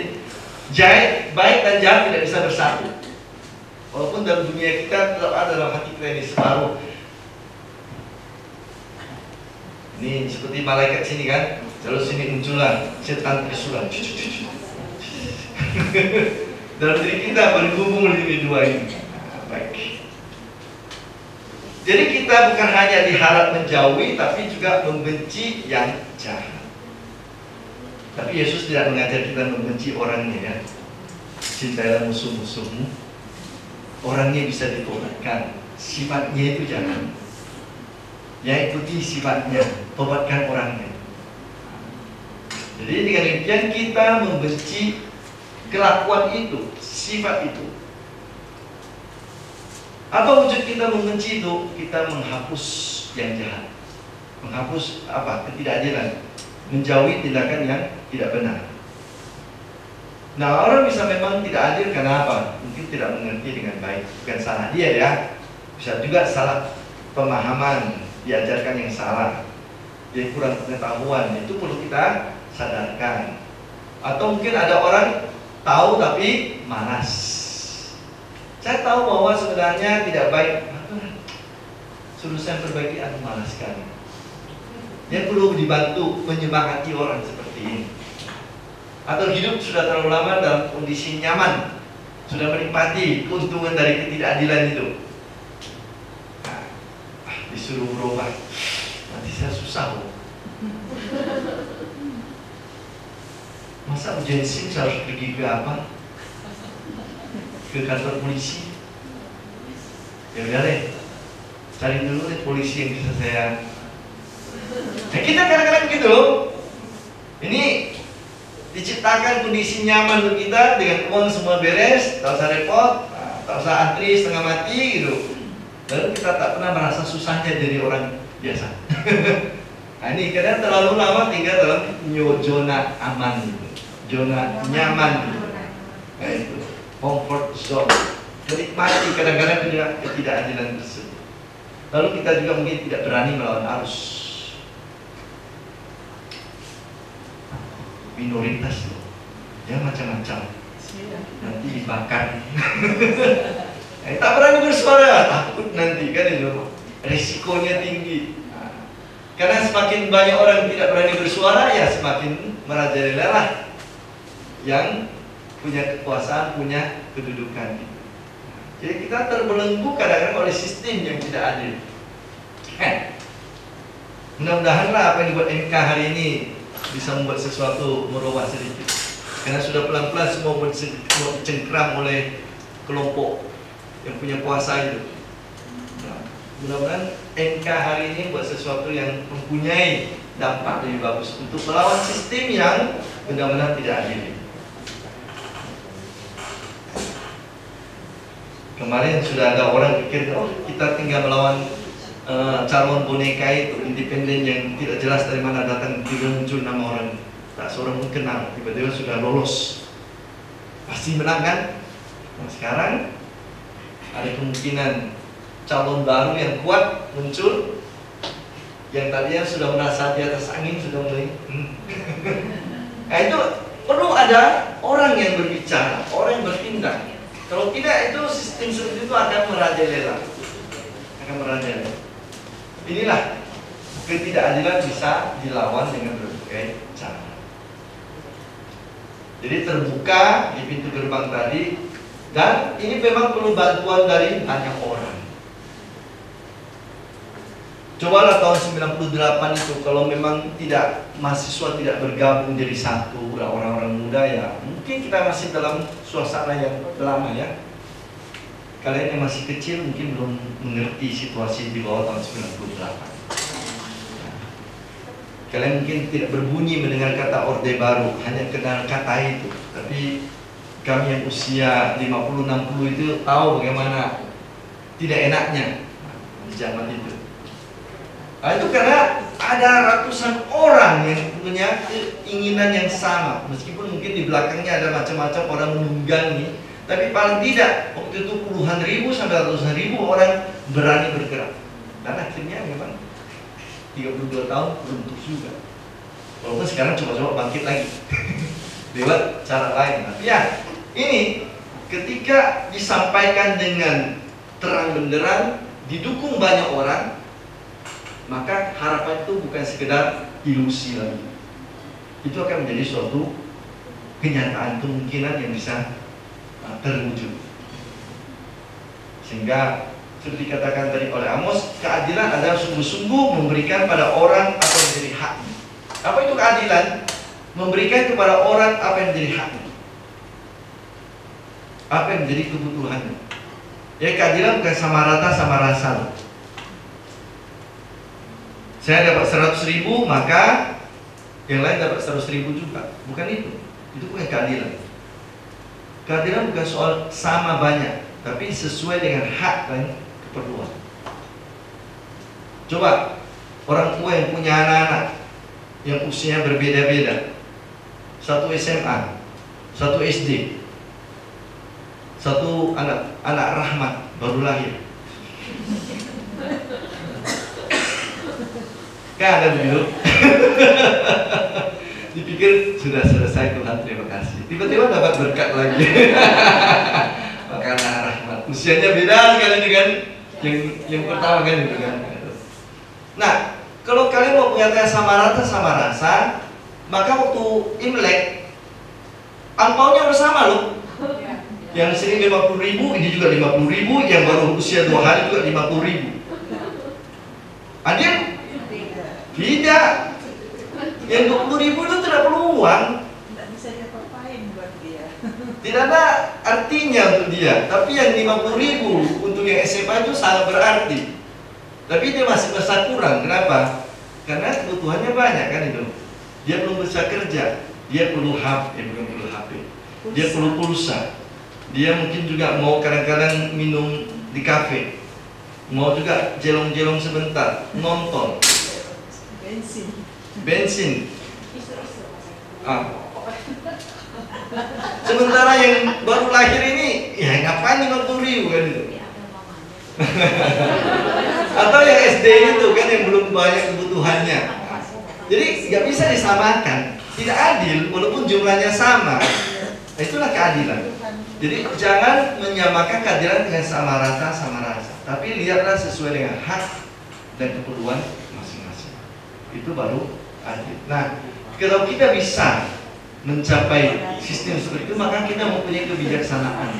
[SPEAKER 4] baik dan jahat tidak bisa bersatu. Walaupun dalam dunia kita tetap ada dalam hati kita ini separuh. Ini seperti malaikat sini kan, lalu sini muncullah setan Trisulan. Dalam diri kita bergumul ini dua ini. Baik. Jadi kita bukan hanya diharap menjauhi, tapi juga membenci yang jahat. Tapi Yesus tidak mengajar kita membenci orangnya, ya. Cintailah musuh-musuhmu. Orangnya bisa ditobatkan, sifatnya itu jangan. Ya, ikuti sifatnya, tobatkan orangnya. Jadi dengan demikian kita membenci kelakuan itu, sifat itu. Apa wujud kita membenci itu? Kita menghapus yang jahat, menghapus ketidakadilan, menjauhi tindakan yang tidak benar. Nah, orang bisa memang tidak adil karena apa? Mungkin tidak mengerti dengan baik. Bukan salah dia, ya. Bisa juga salah pemahaman, diajarkan yang salah. Dia kurang pengetahuan, itu perlu kita sadarkan. Atau mungkin ada orang tahu tapi malas. Saya tahu bahwa sebenarnya tidak baik. Suruh saya perbaiki, aku malas sekali. Dia perlu dibantu menyemangati orang seperti ini. Atau hidup sudah terlalu lama dalam kondisi nyaman, sudah menikmati keuntungan dari ketidakadilan itu. Disuruh berubah, nanti saya susah loh. Masa ujian SIM saya harus pergi ke apa? Ke kantor polisi? Ya udah deh, cari dulu deh polisi yang bisa saya. Kita kadang-kadang begitu. Ini diciptakan kondisi nyaman untuk kita, dengan uang semua beres, tak usah repot, tak usah antri setengah mati gitu. Lalu kita tak pernah merasa susahnya jadi orang biasa. Nah, ini kadang terlalu lama tinggal dalam zona aman gitu, zona nyaman gitu. Nah, itu comfort zone, menikmati kadang-kadang juga ketidakadilan tersebut. Lalu kita juga mungkin tidak berani melawan arus. Minoritas loh, ya macam-macam, nanti dibakar. Tak berani bersuara, takut nanti, kan itu risikonya tinggi. Karena semakin banyak orang tidak berani bersuara, ya semakin merajalela yang punya kekuasaan, punya kedudukan. Jadi kita terbelenggu kadang-kadang oleh sistem yang tidak adil. Mudah-mudahanlah apa yang dibuat MK hari ini bisa membuat sesuatu merubah sedikit. Karena sudah pelan-pelan semua mau dicengkram oleh kelompok yang punya kuasa itu. Nah, mudah-mudahan NK hari ini buat sesuatu yang mempunyai dampak lebih bagus untuk melawan sistem yang benar-benar tidak adil. Kemarin sudah ada orang pikir, oh kita tinggal melawan calon boneka itu independen yang tidak jelas dari mana datang, tiba muncul nama orang tak seorang pun kenal, tiba-tiba sudah lolos, pasti menang kan? Nah, sekarang ada kemungkinan calon baru yang kuat muncul, yang tadinya sudah merasa di atas angin sudah mulai. Nah, itu perlu ada orang yang berbicara, orang yang bertindak. Kalau tidak, itu sistem seperti itu akan merajalela, Inilah ketidakadilan bisa dilawan dengan berbagai cara. Jadi terbuka di pintu gerbang tadi, dan ini memang perlu bantuan dari banyak orang. Cobalah tahun 98 itu, kalau memang mahasiswa tidak bergabung jadi satu, orang-orang muda ya, mungkin kita masih dalam suasana yang lama ya. Kalian yang masih kecil mungkin belum mengerti situasi di bawah tahun 98. Kalian mungkin tidak berbunyi mendengar kata Orde Baru, hanya kenal kata itu. Tapi kami yang usia 50-60 itu tahu bagaimana tidak enaknya di zaman itu. Nah, itu karena ada ratusan orang yang punya keinginan yang sama, meskipun mungkin di belakangnya ada macam-macam orang menunggangi, tapi paling tidak waktu itu puluhan ribu sampai ratusan ribu orang berani bergerak. Dan akhirnya memang 32 tahun runtuh juga. Walaupun sekarang coba-coba bangkit lagi lewat cara lain. Tapi ya, ini ketika disampaikan dengan terang benderang, didukung banyak orang, maka harapan itu bukan sekedar ilusi lagi. Itu akan menjadi suatu kenyataan, kemungkinan yang bisa terwujud. Sehingga seperti dikatakan tadi oleh Amos, keadilan adalah sungguh-sungguh memberikan pada orang apa yang menjadi haknya. Apa itu keadilan? Memberikan kepada orang apa yang menjadi haknya, apa yang menjadi kebutuhannya. Ya, keadilan bukan sama rata sama rasa. Saya dapat 100.000, maka yang lain dapat 100.000 juga. Bukan itu. Itu bukan keadilan. Keadilan bukan soal sama banyak, tapi sesuai dengan hak dan keperluan. Coba orang tua yang punya anak-anak yang usianya berbeda-beda, satu SMA, satu SD, satu anak rahmat baru lahir. Kan ada begitu. Dipikir sudah selesai, Tuhan terima kasih. Tiba-tiba dapat berkat lagi. Maka anak rahmat usianya beda sekali dengan yang pertama kan itu kan. Nah, kalau kalian mau punya sama rata sama rasa, maka waktu Imlek angpaunya harus sama loh. Yang sini 50.000, ini juga 50.000, yang baru usia 2 hari juga 50.000. Adil? Tidak. Yang 20.000 itu tidak perlu uang.
[SPEAKER 3] Tidak bisa diapa-apain buat dia.
[SPEAKER 4] Tidak ada artinya untuk dia. Tapi yang 50.000 untuk yang SMA itu sangat berarti. Tapi dia masih merasa kurang. Kenapa? Karena kebutuhannya banyak kan itu. Dia belum bisa kerja. Dia perlu HP, bukan perlu HP. Dia perlu pulsa. Dia mungkin juga mau kadang-kadang minum di kafe. Mau juga jelong-jelong sebentar, nonton. Bensin. Sementara yang baru lahir ini, ya ngapain 50.000 kan itu? Atau yang SD itu kan yang belum banyak kebutuhannya. Jadi nggak bisa disamakan, tidak adil walaupun jumlahnya sama. Nah, itulah keadilan. Jadi jangan menyamakan keadilan dengan sama rata sama rasa, tapi lihatlah sesuai dengan hak dan keperluan masing-masing. Itu baru adil. Nah, kalau kita bisa mencapai sistem seperti itu, maka kita mempunyai kebijaksanaan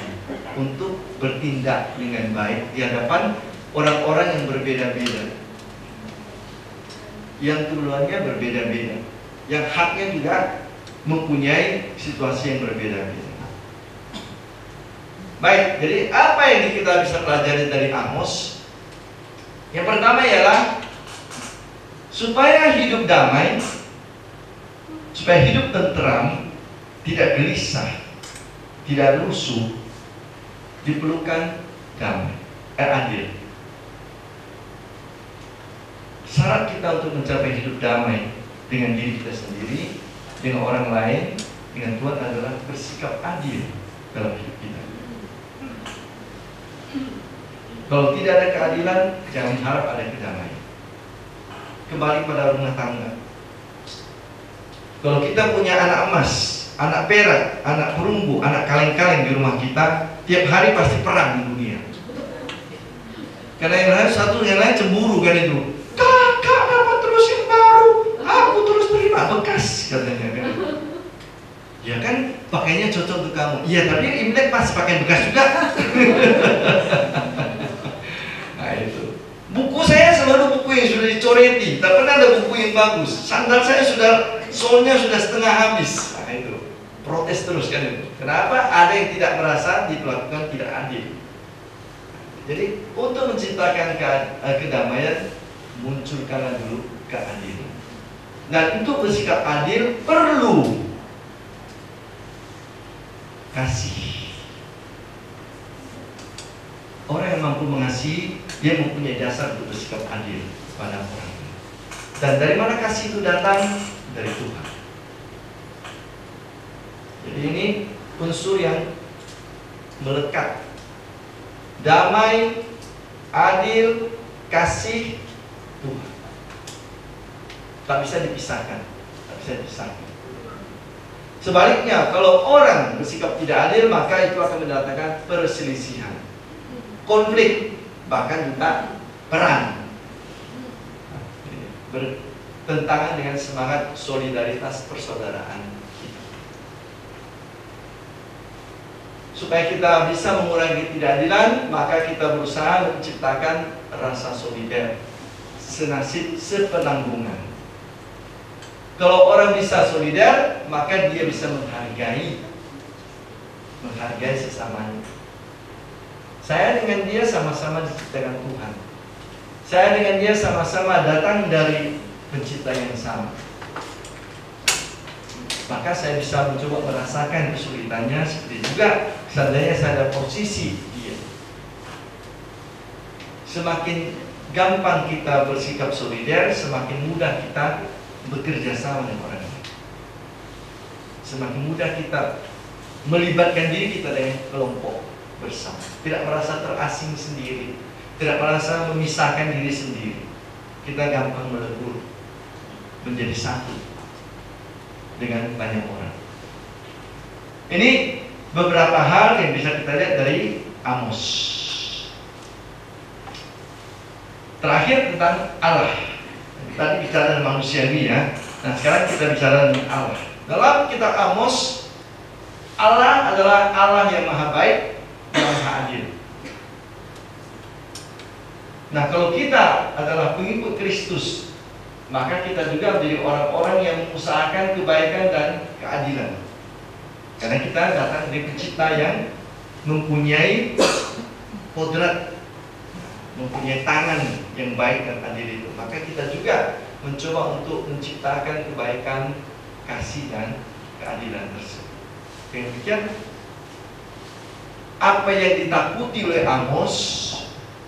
[SPEAKER 4] untuk bertindak dengan baik di hadapan orang-orang yang berbeda-beda, yang keperluannya berbeda-beda, yang haknya juga mempunyai situasi yang berbeda-beda. Baik, jadi apa yang kita bisa pelajari dari Amos? Yang pertama ialah supaya hidup damai, supaya hidup tentram, tidak gelisah, tidak rusuh, diperlukan damai, adil. Syarat kita untuk mencapai hidup damai dengan diri kita sendiri, dengan orang lain, dengan Tuhan adalah bersikap adil dalam hidup kita. Kalau tidak ada keadilan, jangan harap ada kedamaian. Kembali pada rumah tangga. Kalau kita punya anak emas, anak perak, anak perunggu, anak kaleng-kaleng di rumah kita, tiap hari pasti perang di dunia. Karena yang lain satu, yang lain cemburu kan itu. Kakak dapat terus yang baru, aku terus terima bekas katanya kan. Ya kan pakainya cocok untuk kamu. Iya tapi Imlek pasti pakai bekas juga. Nah itu. Buku saya selalu buku yang sudah dicoreti, tak pernah ada buku yang bagus. Sandal saya sudah, solnya sudah setengah habis. Nah itu. Protes terus kan itu. Kenapa? Ada yang tidak merasa diperlakukan tidak adil. Jadi untuk menciptakan kedamaian, munculkanlah dulu keadilan. Dan untuk bersikap adil perlu kasih. Orang yang mampu mengasihi, dia mempunyai dasar untuk bersikap adil pada orang. Dan dari mana kasih itu datang? Dari Tuhan. Jadi ini unsur yang melekat. Damai, adil, kasih, Tuhan. Tak bisa dipisahkan. Tak bisa dipisahkan. Sebaliknya, kalau orang bersikap tidak adil, maka itu akan mendatangkan perselisihan, konflik, bahkan juga perang. Bertentangan dengan semangat solidaritas persaudaraan kita. Supaya kita bisa mengurangi ketidakadilan, maka kita berusaha menciptakan rasa solider, senasib, sepenanggungan. Kalau orang bisa solider, maka dia bisa menghargai sesamanya. Saya dengan dia sama-sama diciptakan Tuhan. Saya dengan dia sama-sama datang dari pencipta yang sama. Maka saya bisa mencoba merasakan kesulitannya, seperti juga seandainya saya ada posisi dia. Semakin gampang kita bersikap solider, semakin mudah kita bekerja sama dengan orang lain. Semakin mudah kita melibatkan diri kita dengan kelompok bersama. Tidak merasa terasing sendiri, tidak merasa memisahkan diri sendiri. Kita gampang melebur, menjadi satu dengan banyak orang. Ini beberapa hal yang bisa kita lihat dari Amos. Terakhir tentang Allah. Tadi bicara tentang manusiawi ya. Nah sekarang kita bicara tentang Allah. Dalam kitab Amos, Allah adalah Allah yang maha baik dan maha adil. Nah kalau kita adalah pengikut Kristus, maka kita juga menjadi orang-orang yang mengusahakan kebaikan dan keadilan. Karena kita datang dari pencipta yang mempunyai kodrat, mempunyai tangan yang baik dan adil itu. Maka kita juga mencoba untuk menciptakan kebaikan, kasih dan keadilan tersebut. Dengan demikian, apa yang ditakuti oleh Amos,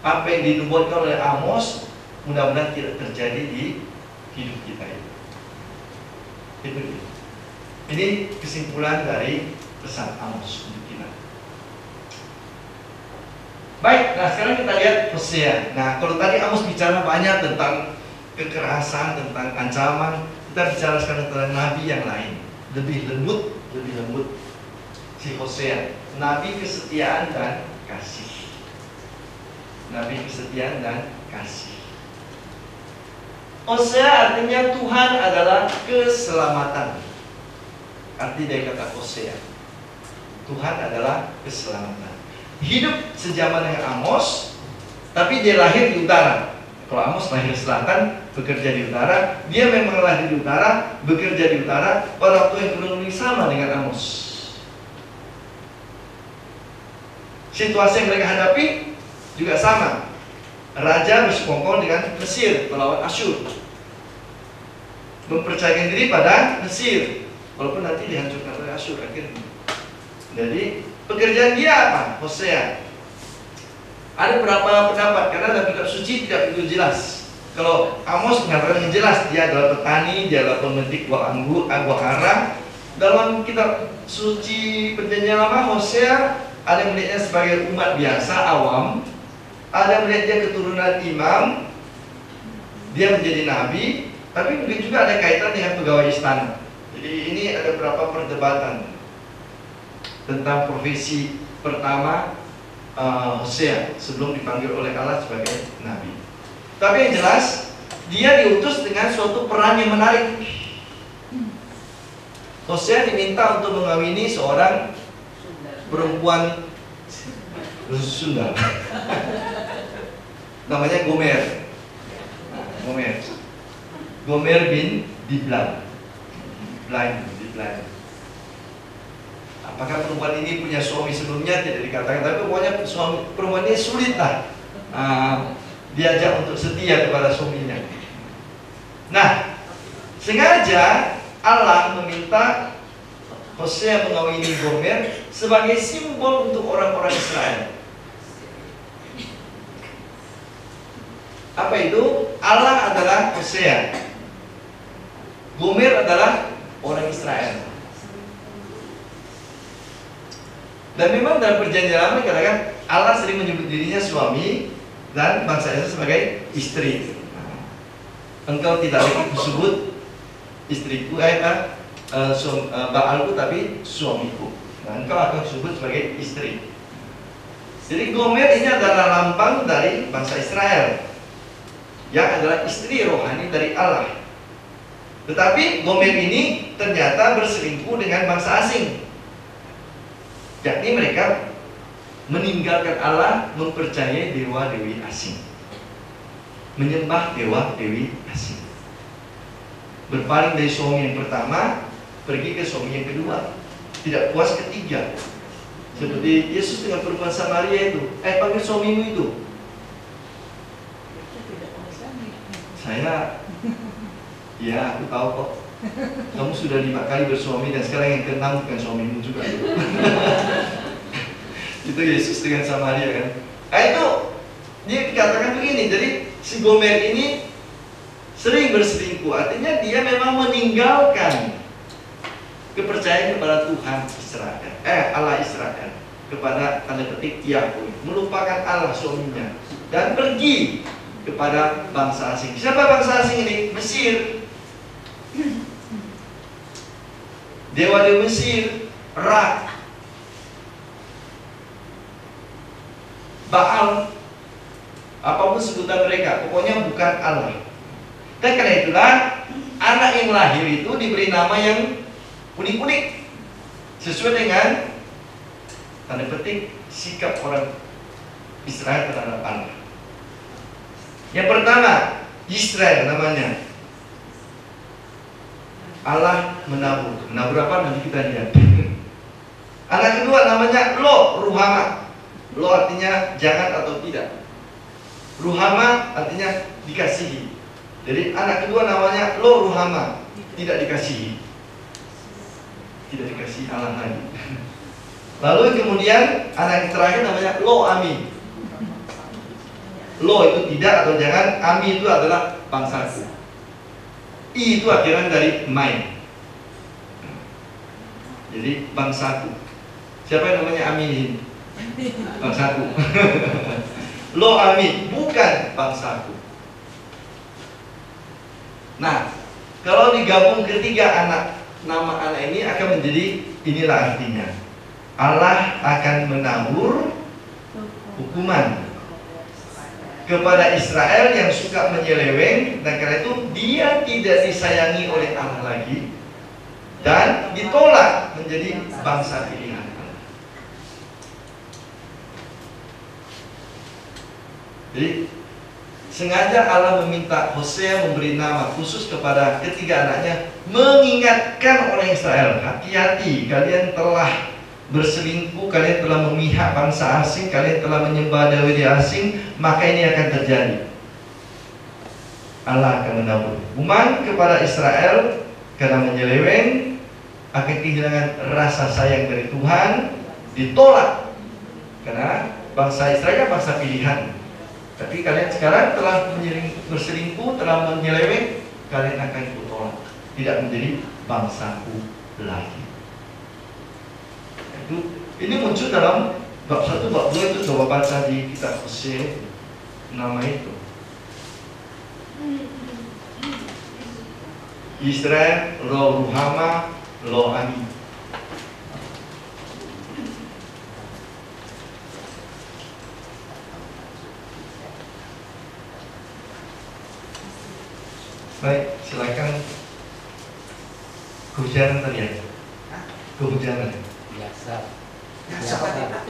[SPEAKER 4] apa yang dinubuatkan oleh Amos, mudah-mudahan tidak terjadi di hidup kita itu. Itu dia. Ini kesimpulan dari pesan Amos untuk kita. Baik, nah sekarang kita lihat Hosea. Nah kalau tadi Amos bicara banyak tentang kekerasan, tentang ancaman, kita bicara sekarang tentang nabi yang lain, lebih lembut. Si Hosea, nabi kesetiaan dan kasih. Nabi kesetiaan dan kasih. Hosea artinya Tuhan adalah keselamatan. Arti dari kata Hosea, Tuhan adalah keselamatan. Hidup sejaman dengan Amos, tapi dia lahir di utara. Kalau Amos lahir selatan, bekerja di utara. Dia memang lahir di utara, bekerja di utara. Orang tua yang kurang lebih sama dengan Amos. Situasi yang mereka hadapi juga sama. Raja bersekongkol dengan Mesir melawan Asyur, mempercayakan diri pada Mesir, walaupun nanti dihancurkan oleh Asyur akhirnya. Jadi pekerjaan dia apa? Hosea. Ada beberapa pendapat karena dalam kitab suci tidak begitu jelas. Kalau Amos mengatakan yang jelas, dia adalah petani, dia adalah pemetik buah anggur, buah ara. Dalam kitab suci Perjanjian Lama, Hosea ada yang melihatnya sebagai umat biasa, awam. Ada yang melihat dia keturunan imam, dia menjadi nabi, tapi mungkin juga ada kaitan dengan pegawai istana. Jadi ini ada beberapa perdebatan tentang profesi pertama Hosea sebelum dipanggil oleh Allah sebagai nabi. Tapi yang jelas, dia diutus dengan suatu peran yang menarik. Hosea diminta untuk mengawini seorang perempuan Sunda. Namanya Gomer. Gomer bin Diblan. Apakah perempuan ini punya suami sebelumnya? Tidak dikatakan, tapi pokoknya perempuan ini sulit lah diajak untuk setia kepada suaminya. Nah, sengaja Allah meminta Hosea mengawini Gomer sebagai simbol untuk orang-orang Israel. Apa itu? Allah adalah Hosea, Gomer adalah orang Israel. Dan memang dalam Perjanjian Lama dikatakan Allah sering menyebut dirinya suami dan bangsa Israel sebagai istri. Engkau tidak lagi disebut istriku, Baalku, tapi suamiku. Nah, engkau akan disebut sebagai istri. Jadi Gomer ini adalah lambang dari bangsa Israel, yang adalah istri rohani dari Allah. Tetapi Gomer ini ternyata berselingkuh dengan bangsa asing, yakni mereka meninggalkan Allah, mempercayai dewa-dewi asing, menyembah dewa-dewi asing. Berpaling dari suami yang pertama, pergi ke suami yang kedua, tidak puas ketiga. Seperti Yesus dengan perempuan Samaria itu, panggil suamimu itu. Saya, ya aku tahu kok, kamu sudah 5 kali bersuami dan sekarang yang ke-6 bukan suamimu juga. Itu Yesus dengan Samaria kan. Itu dia dikatakan begini. Jadi si Gomer ini sering berselingkuh, artinya dia memang meninggalkan kepercayaan kepada Tuhan Israel, Allah Israel, kepada tanda petik Yahweh, melupakan Allah suaminya dan pergi kepada bangsa asing. Siapa bangsa asing ini? Mesir. Dewa-dewa Mesir, Ra, Baal, apapun sebutan mereka, pokoknya bukan Allah. Dan karena itulah anak yang lahir itu diberi nama yang unik-unik sesuai dengan tanda petik sikap orang Israel terhadap Allah. Yang pertama, Israel namanya. Allah menabur. Menabur apa? Nanti kita lihat. Anak kedua namanya Lo, Ruhama. Lo artinya jangan atau tidak. Ruhama artinya dikasihi. Jadi anak kedua namanya Lo Ruhama, tidak dikasihi. Tidak dikasihi Allah lagi. Lalu kemudian anak yang terakhir namanya Lo Ami. Lo itu tidak atau jangan, Ami itu adalah bangsaku. I itu akhiran dari Mai. Jadi bangsaku. Siapa yang namanya Ami ini? Bangsaku. Lo Ami, bukan bangsaku. Nah, kalau digabung ketiga nama anak ini akan menjadi inilah artinya. Allah akan menabur hukuman kepada Israel yang suka menyeleweng, dan karena itu dia tidak disayangi oleh Allah lagi dan ditolak menjadi bangsa pilihan Allah. Jadi Sengaja Allah meminta Hosea memberi nama khusus kepada ketiga anaknya, mengingatkan orang Israel, hati-hati, kalian telah berselingkuh, kalian telah memihak bangsa asing, kalian telah menyembah dewa asing, maka ini akan terjadi. Allah akan menabur hukuman kepada Israel karena menyeleweng, akan kehilangan rasa sayang dari Tuhan, ditolak. Karena bangsa Israel kan bangsa pilihan. Tapi kalian sekarang telah berselingkuh, telah menyeleweng, kalian akan kutolak, tidak menjadi bangsaku lagi. Ini muncul dalam bab 1, bab 2 itu coba baca di kitab Hosea nama itu. Israel lo Ruhama lo Ami. Baik, silakan. Kehujanan tadi ya? Kehujanan.
[SPEAKER 5] Biasa.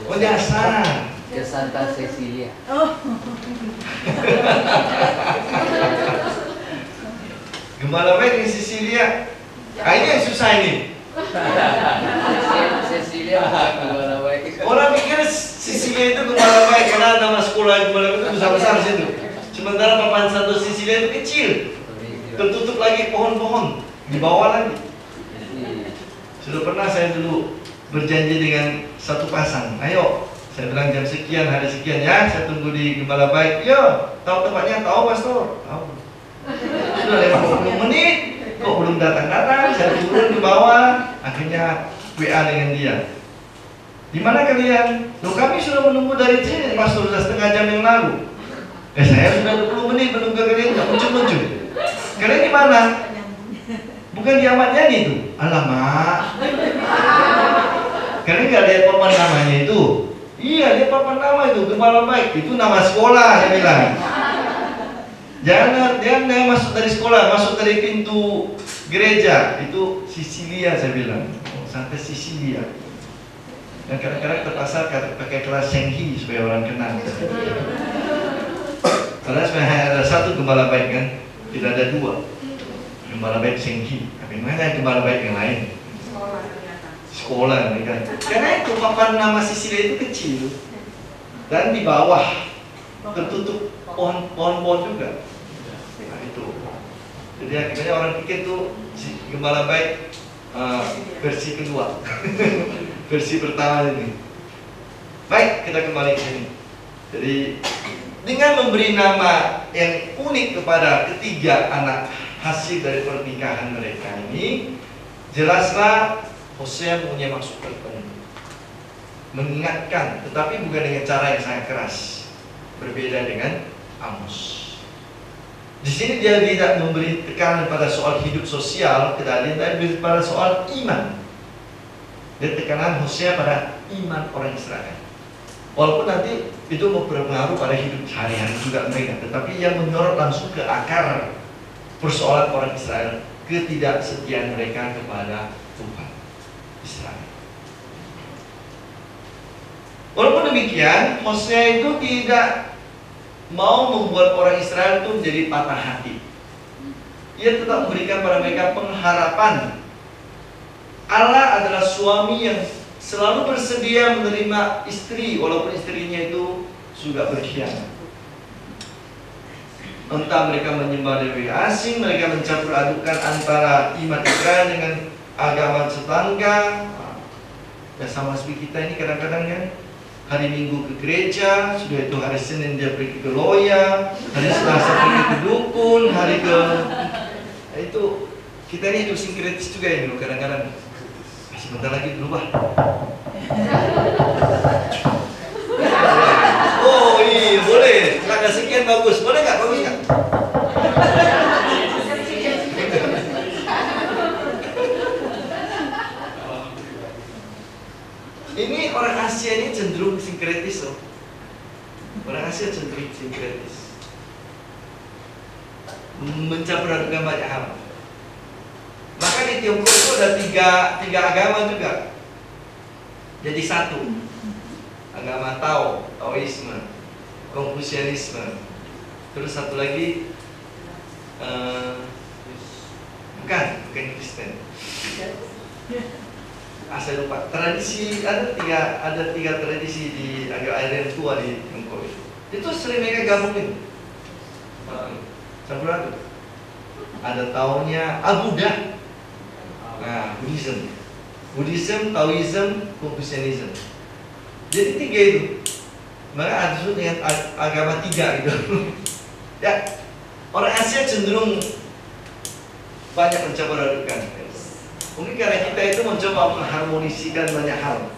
[SPEAKER 4] Oh, nyasar.
[SPEAKER 5] Ke Santa Cecilia.
[SPEAKER 4] Gembala baik di Sisilia. Ini yang susah ini.
[SPEAKER 5] Cecilia bukan gembala baik.
[SPEAKER 4] Orang pikir Sisilia itu gembala baik karena nama sekolah gembala baik itu besar-besar situ. Sementara papan Santo Sisilia itu kecil. Tertutup lagi pohon-pohon di bawah lagi. Sudah pernah saya dulu berjanji dengan satu pasang, ayo, saya bilang jam sekian, hari sekian ya, saya tunggu di Gembala Baik. Yo, tahu tempatnya? Tahu, Pastor? Tahu. Sudah 50 menit, kok belum datang-datang. Saya turun di bawah, akhirnya WA dengan dia. Di mana kalian? Loh, kami sudah menunggu dari sini, Pastor, sudah setengah jam yang lalu. Saya sudah 20 menit menunggu kalian, nggak muncul-muncul. Kalian di mana? Bukan di Ahmad Yani itu. Alamak. Kalian nggak lihat papan namanya itu? Iya, lihat papan nama itu, Gembala Baik. Itu nama sekolah, saya bilang. Jangan masuk dari sekolah, masuk dari pintu gereja. Itu Sisilia, saya bilang. Oh, sampai Sisilia. Dan kadang-kadang terpaksa pakai kelas Senghi supaya orang kenal. Karena sebenarnya ada satu Gembala Baik kan, tidak ada dua. Gembala Baik Senghi. Tapi mana Gembala Baik yang lain? Sekolah mereka. Karena itu papan nama Sisilia itu kecil dan di bawah tertutup pohon-pohon juga. Nah itu. Jadi akhirnya orang pikir tuh Gembala Baik versi kedua, versi pertama ini. Baik, kita kembali ke sini. Jadi dengan memberi nama yang unik kepada ketiga anak hasil dari pernikahan mereka ini, jelaslah Hosea mempunyai maksud tertentu, mengingatkan, tetapi bukan dengan cara yang sangat keras, berbeda dengan Amos. Di sini dia tidak memberi tekanan pada soal hidup sosial, keadilan, tapi pada soal iman. Dan tekanan Hosea pada iman orang Israel. Walaupun nanti itu berpengaruh pada hidup sehari-hari juga mereka, tetapi yang menyorot langsung ke akar persoalan orang Israel, ketidaksetiaan mereka kepada Tuhan Israel. Walaupun demikian, Hosea itu tidak mau membuat orang Israel itu menjadi patah hati. Ia tetap memberikan pada mereka pengharapan. Allah adalah suami yang selalu bersedia menerima istri, walaupun istrinya itu sudah berkhianat. Entah mereka menyembah dewi asing, mereka mencampur adukan antara iman Israel dengan agama tetangga. Ya sama seperti kita ini kadang-kadang kan, hari Minggu ke gereja, sudah itu hari Senin dia pergi ke loya, hari Selasa pergi ke dukun, hari ke itu kita ini hidup sinkretis juga ini kadang-kadang. Sebentar lagi berubah. Oh iya boleh, tanggal sekian bagus, boleh nggak? Bagus nggak? Ini orang Asia ini cenderung sinkretis loh. Orang Asia cenderung sinkretis, mencampur adukan banyak hal. Maka di Tiongkok itu ada tiga agama juga. Jadi satu. Agama Tao, Taoisme, Konfusianisme. Terus satu lagi bukan Kristen. Saya lupa. Tradisi ada tiga tradisi di agama tua di Tiongkok itu. Itu sering mereka gabungin. Sampurasun. Ada tahunnya Buddha. Nah, Buddhism, Taoism, Confucianism. Jadi tiga itu. Maka ada disebut dengan agama tiga gitu. Ya, orang Asia cenderung banyak mencoba adukan. Mungkin karena kita itu mencoba mengharmonisikan banyak hal.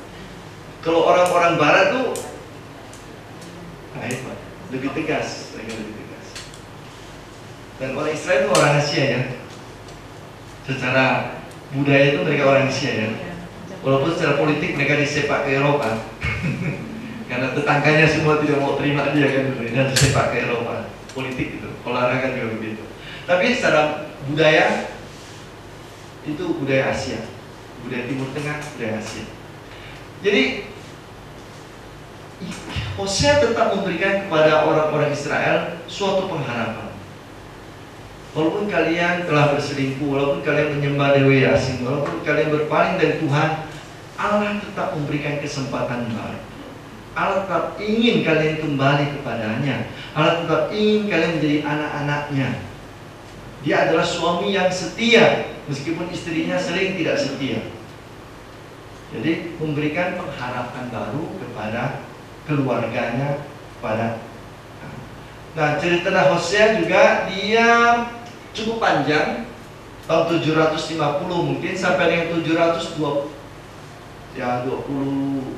[SPEAKER 4] Kalau orang-orang Barat tuh, lebih tegas, mereka lebih tegas. Dan orang Israel itu orang Asia ya. Secara budaya itu mereka orang Asia ya. Walaupun secara politik mereka disepak ke Eropa. Karena tetangganya semua tidak mau terima dia kan, dan disepak ke Eropa. Politik itu, olahraga juga begitu. Tapi secara budaya itu budaya Asia, budaya Timur Tengah, budaya Asia. Jadi Hosea tetap memberikan kepada orang-orang Israel suatu pengharapan. Walaupun kalian telah berselingkuh, walaupun kalian menyembah dewa asing, walaupun kalian berpaling dari Tuhan, Allah tetap memberikan kesempatan baru. Allah tetap ingin kalian kembali kepadanya. Allah tetap ingin kalian menjadi anak-anaknya. Dia adalah suami yang setia, meskipun istrinya sering tidak setia. Jadi memberikan pengharapan baru kepada keluarganya, kepada. Nah, cerita Hosea juga dia cukup panjang, tahun 750 mungkin sampai dengan 720, ya 20,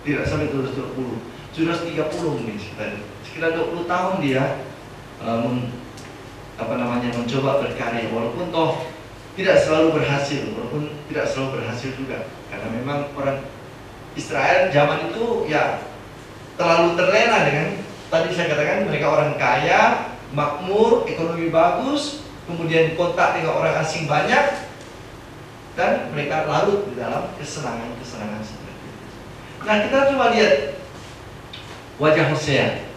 [SPEAKER 4] tidak sampai 720, 730 mungkin sekitar 20 tahun dia mencoba berkarya, walaupun toh tidak selalu berhasil, juga karena memang orang Israel zaman itu ya terlalu terlena dengan tadi saya katakan mereka orang kaya, makmur, ekonomi bagus, kemudian kontak dengan orang asing banyak, dan mereka larut di dalam kesenangan seperti itu. Nah, kita coba lihat wajah Hosea.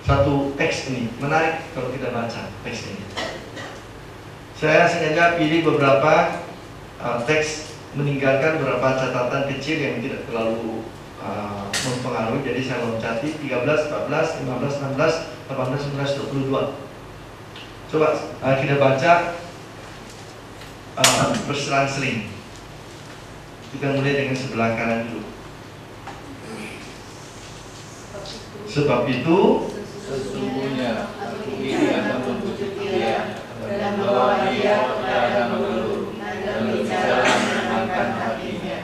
[SPEAKER 4] Satu teks ini menarik kalau kita baca teks ini. Saya sengaja pilih beberapa teks, meninggalkan beberapa catatan kecil yang tidak terlalu mempengaruhi. Jadi saya loncati 13, 14, 15, 16, 18, 19, 22. Coba kita baca berselang-seling. Kita mulai dengan sebelah kanan dulu. Sebab itu
[SPEAKER 5] sesungguhnya aku ini akan membujuk dia dan membawa dia kepada mengeluh dan bicara menenangkan hatinya.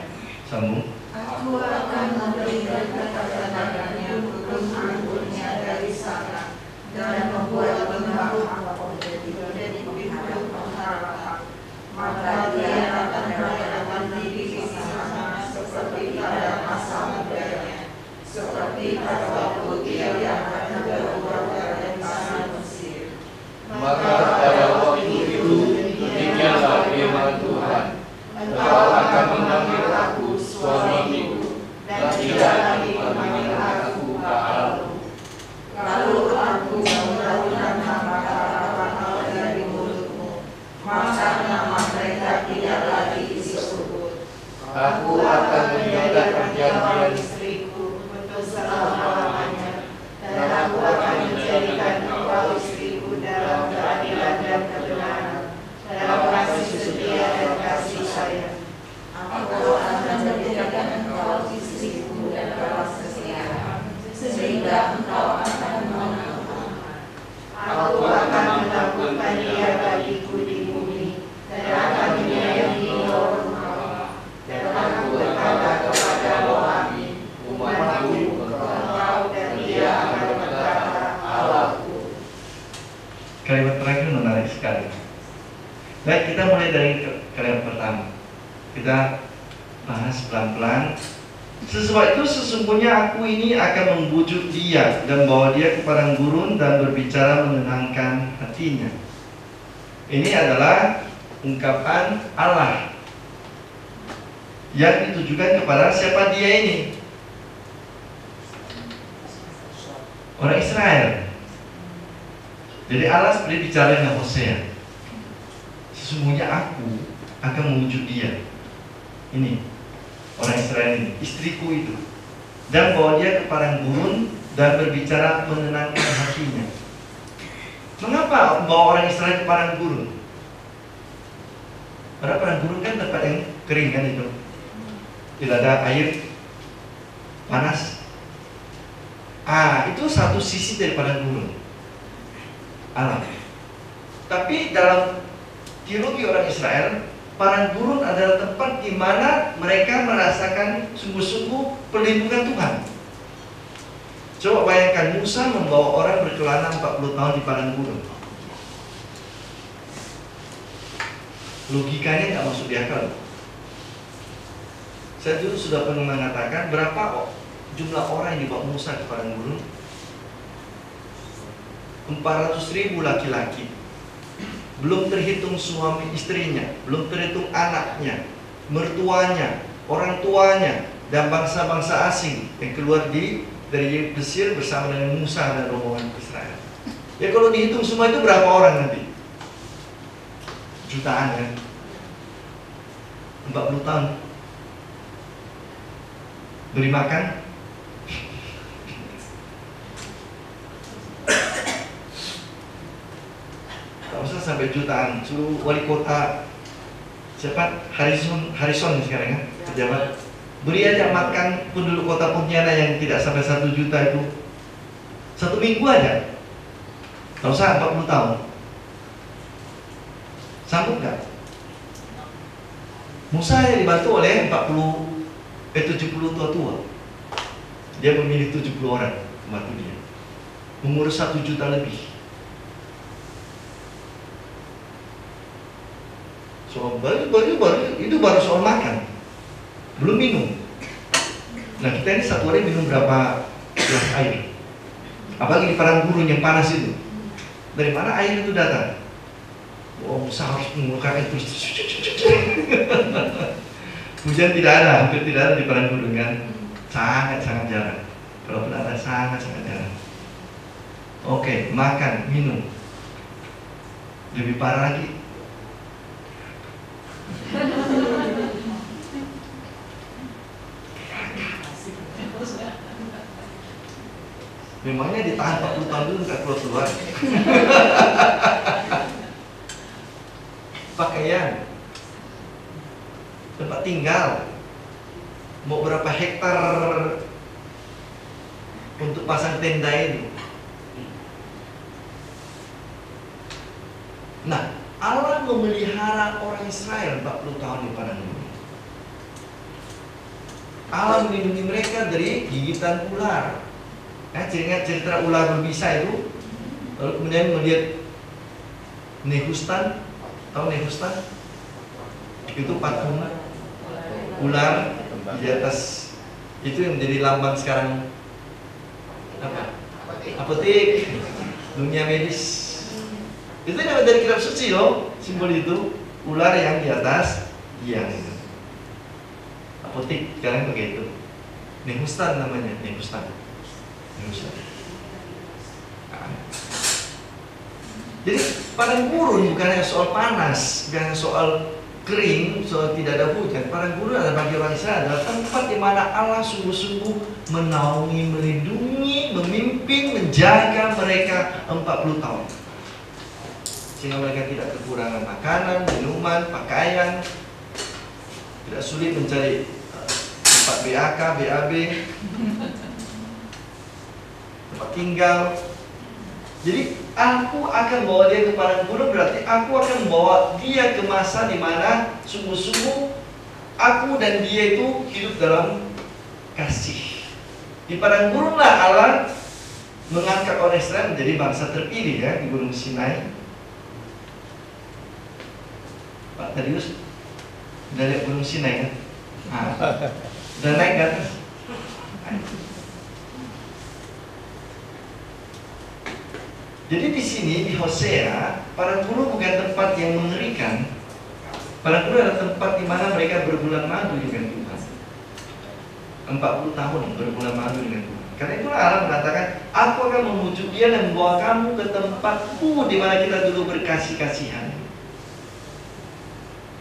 [SPEAKER 4] Sambung.
[SPEAKER 3] Aku akan memberikan kata-katanya burung anggurnya dari sana dan membuat pengharapan jadi pintu pengharapan. Maka dia akan merayakan diri di sana seperti pada masa mudanya, seperti pada waktu dia yang akan keluar dari tanah Mesir.
[SPEAKER 5] Maka pada waktu itu demikianlah firman Tuhan, engkau akan memanggil aku suamiku dan tidak lagi memanggil aku Baalmu.
[SPEAKER 3] Lalu aku menjauhkan nama dari mulutmu, maka nama mereka tidak lagi disebut.
[SPEAKER 5] Aku akan menjaga perjanjian
[SPEAKER 3] istriku untuk selama-lamanya, dan aku akan menjadikan engkau istriku dalam keadilan dan kebenaran, dalam kasih setia dan kasih sayang. Aku akan menjadikan engkau istriku dalam kesetiaan, sehingga engkau akan mengenal. Aku akan melakukan dia bagiku di bumi, dan akan menyayangi rumah. Dan aku berkata kepada rohani, umatku, engkau, dan dia akan berkata, Allahku.
[SPEAKER 4] Kalimat terakhir menarik sekali. Baik, kita mulai dari kalimat pertama. Kita bahas pelan-pelan. Sesuai itu sesungguhnya aku ini akan membujuk dia dan bawa dia ke padang gurun dan berbicara menenangkan hatinya. Ini adalah ungkapan Allah yang ditujukan kepada siapa dia ini? Orang Israel. Jadi Allah seperti bicara dengan Hosea, sesungguhnya aku akan memujuk dia, ini orang Israel ini, istriku itu, dan bawa dia ke padang gurun dan berbicara menenangkan hatinya. Mengapa bawa orang Israel ke padang gurun? Padahal padang gurun kan tempat yang kering kan itu, tidak ada air panas. Itu satu sisi dari padang gurun, alam. Tapi dalam teologi orang Israel, padang gurun adalah tempat di mana mereka merasakan sungguh-sungguh perlindungan Tuhan. Coba bayangkan Musa membawa orang berkelana 40 tahun di padang gurun. Logikanya nggak masuk di akal. Saya dulu sudah pernah mengatakan berapa jumlah orang yang dibawa Musa ke padang gurun? 400.000 laki-laki. Belum terhitung suami istrinya, belum terhitung anaknya, mertuanya, orang tuanya, dan bangsa-bangsa asing yang keluar dari Mesir bersama dengan Musa dan rombongan Israel. Ya kalau dihitung semua itu berapa orang nanti? Jutaan kan? 40 tahun beri makan. Tak usah sampai jutaan. Suruh wali kota siapa? Harrison sekarang kan, pejabat. Beri aja makan penduduk kota Pontianak yang tidak sampai 1 juta itu 1 minggu aja. Tak usah 40 tahun. Sanggup nggak? Musa yang dibantu oleh 70 tua-tua. Dia memilih 70 orang membantu dia, mengurus 1 juta lebih. Soal baru itu baru soal makan, belum minum. Nah kita ini satu hari minum berapa gelas air? Apalagi di padang gurun yang panas itu. Dari mana air itu datang? Oh, Musa harus mengeluarkan itu. Hujan tidak ada, hampir tidak ada di padang gurun kan? Sangat-sangat jarang. Kalaupun ada sangat-sangat jarang. Oke, makan, minum. Lebih parah lagi. Memangnya ditahan 40 tahun dulu nggak keluar-keluar. Pakaian, tempat tinggal, mau berapa hektar untuk pasang tenda ini. Nah, Allah memelihara orang Israel 40 tahun di padang gurun. Allah melindungi mereka dari gigitan ular. Cerita ular berbisa itu. Lalu kemudian melihat Nehustan. Tahu Nehustan? Itu patung ular di atas. Itu yang menjadi lambang sekarang apa? Apotek, dunia medis. Itu dari kitab suci loh, simbol itu ular yang di atas tiang itu. Apotek sekarang begitu. Nehustan namanya, Nehustan. Jadi padang gurun bukan hanya soal panas, bukan hanya soal kering, soal tidak ada hujan. Padang gurun adalah bagi orang Israel adalah tempat di mana Allah sungguh-sungguh menaungi, melindungi, memimpin, menjaga mereka 40 tahun. Sehingga mereka tidak kekurangan makanan, minuman, pakaian, tidak sulit mencari tempat BAK, BAB, tempat tinggal. Jadi aku akan bawa dia ke padang gurun, berarti aku akan bawa dia ke masa di mana sungguh-sungguh aku dan dia itu hidup dalam kasih. Di padang gurunlah Allah mengangkat orang Israel menjadi bangsa terpilih ya di Gunung Sinai. Pak Darius udah lihat Gunung Sinai kan? Udah naik kan? Jadi di sini di Hosea, padang gurun bukan tempat yang mengerikan. Padang gurun adalah tempat di mana mereka berbulan madu dengan Tuhan. 40 tahun berbulan madu dengan Tuhan. Karena itulah Allah mengatakan, aku akan memujuk dia dan membawa kamu ke tempatku di mana kita dulu berkasih-kasihan,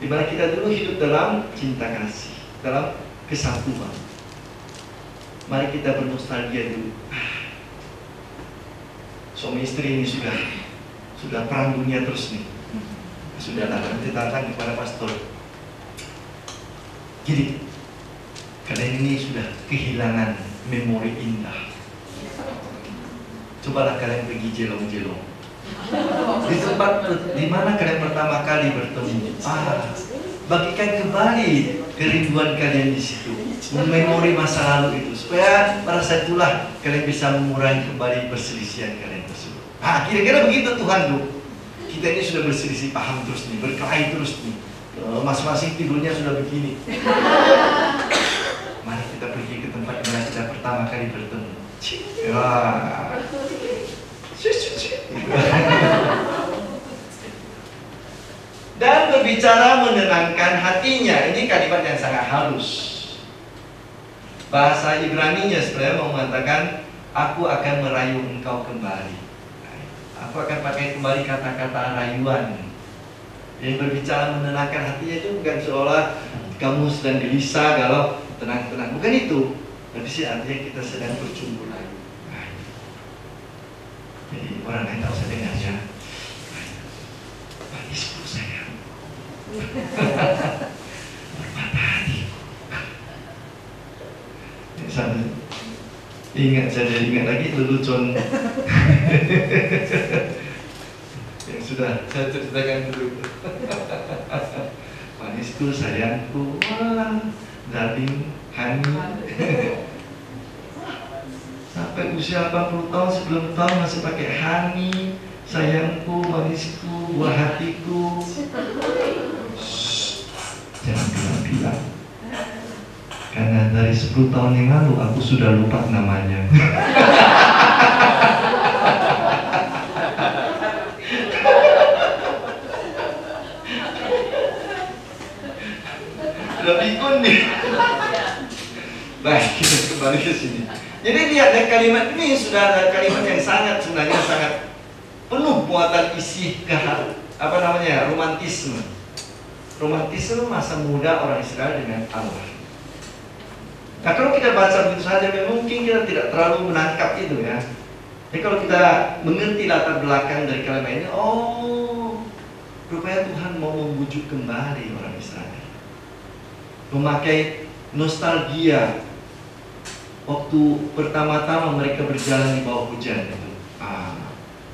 [SPEAKER 4] di mana kita dulu hidup dalam cinta kasih, dalam kesatuan. Mari kita bernostalgia dulu. Suami istri ini sudah perang dunia terus nih. Sudah datang kepada pastor. Jadi kalian ini sudah kehilangan memori indah. Cobalah kalian pergi jelong-jelong di tempat di mana kalian pertama kali bertemu. Bagikan kembali kerinduan kalian di situ, memori masa lalu itu, supaya pada saat itulah kalian bisa mengurangi kembali perselisihan kalian tersebut. Kira-kira begitu Tuhan tuh. Kita ini sudah berselisih paham terus nih, berkelahi terus nih, masing-masing tidurnya sudah begini. Mari kita pergi ke tempat di mana kita pertama kali bertemu. Dan berbicara menenangkan hatinya. Ini kalimat yang sangat halus. Bahasa Ibraninya sebenarnya mau mengatakan, aku akan merayu engkau kembali. Aku akan pakai kembali kata-kata rayuan. Yang berbicara menenangkan hatinya itu bukan seolah kamu sedang gelisah, galau, tenang-tenang. Bukan itu. Tapi sih artinya kita sedang bercumbu rayu. Jadi orang lain tak usah dengar ya. Manisku sayang. Berpatah hatiku. Saya ingat lagi lelucon yang sudah saya ceritakan dulu. Manisku sayangku, darling, honey. Sampai usia 80 tahun, 90 tahun masih pakai honey, sayangku, manisku, buah hatiku. Jangan bilang-bilang. Karena dari 10 tahun yang lalu aku sudah lupa namanya. Sudah pikun nih. Baik, kita kembali ke sini. Jadi lihat ya, kalimat ini sudah ada kalimat yang sebenarnya sangat penuh muatan isi romantisme. Romantisme masa muda orang Israel dengan Allah. Nah, kalau kita baca begitu saja, mungkin kita tidak terlalu menangkap itu ya. Jadi kalau kita mengerti latar belakang dari kalimat ini, rupanya Tuhan mau membujuk kembali orang Israel, memakai nostalgia waktu pertama-tama mereka berjalan di bawah hujan itu.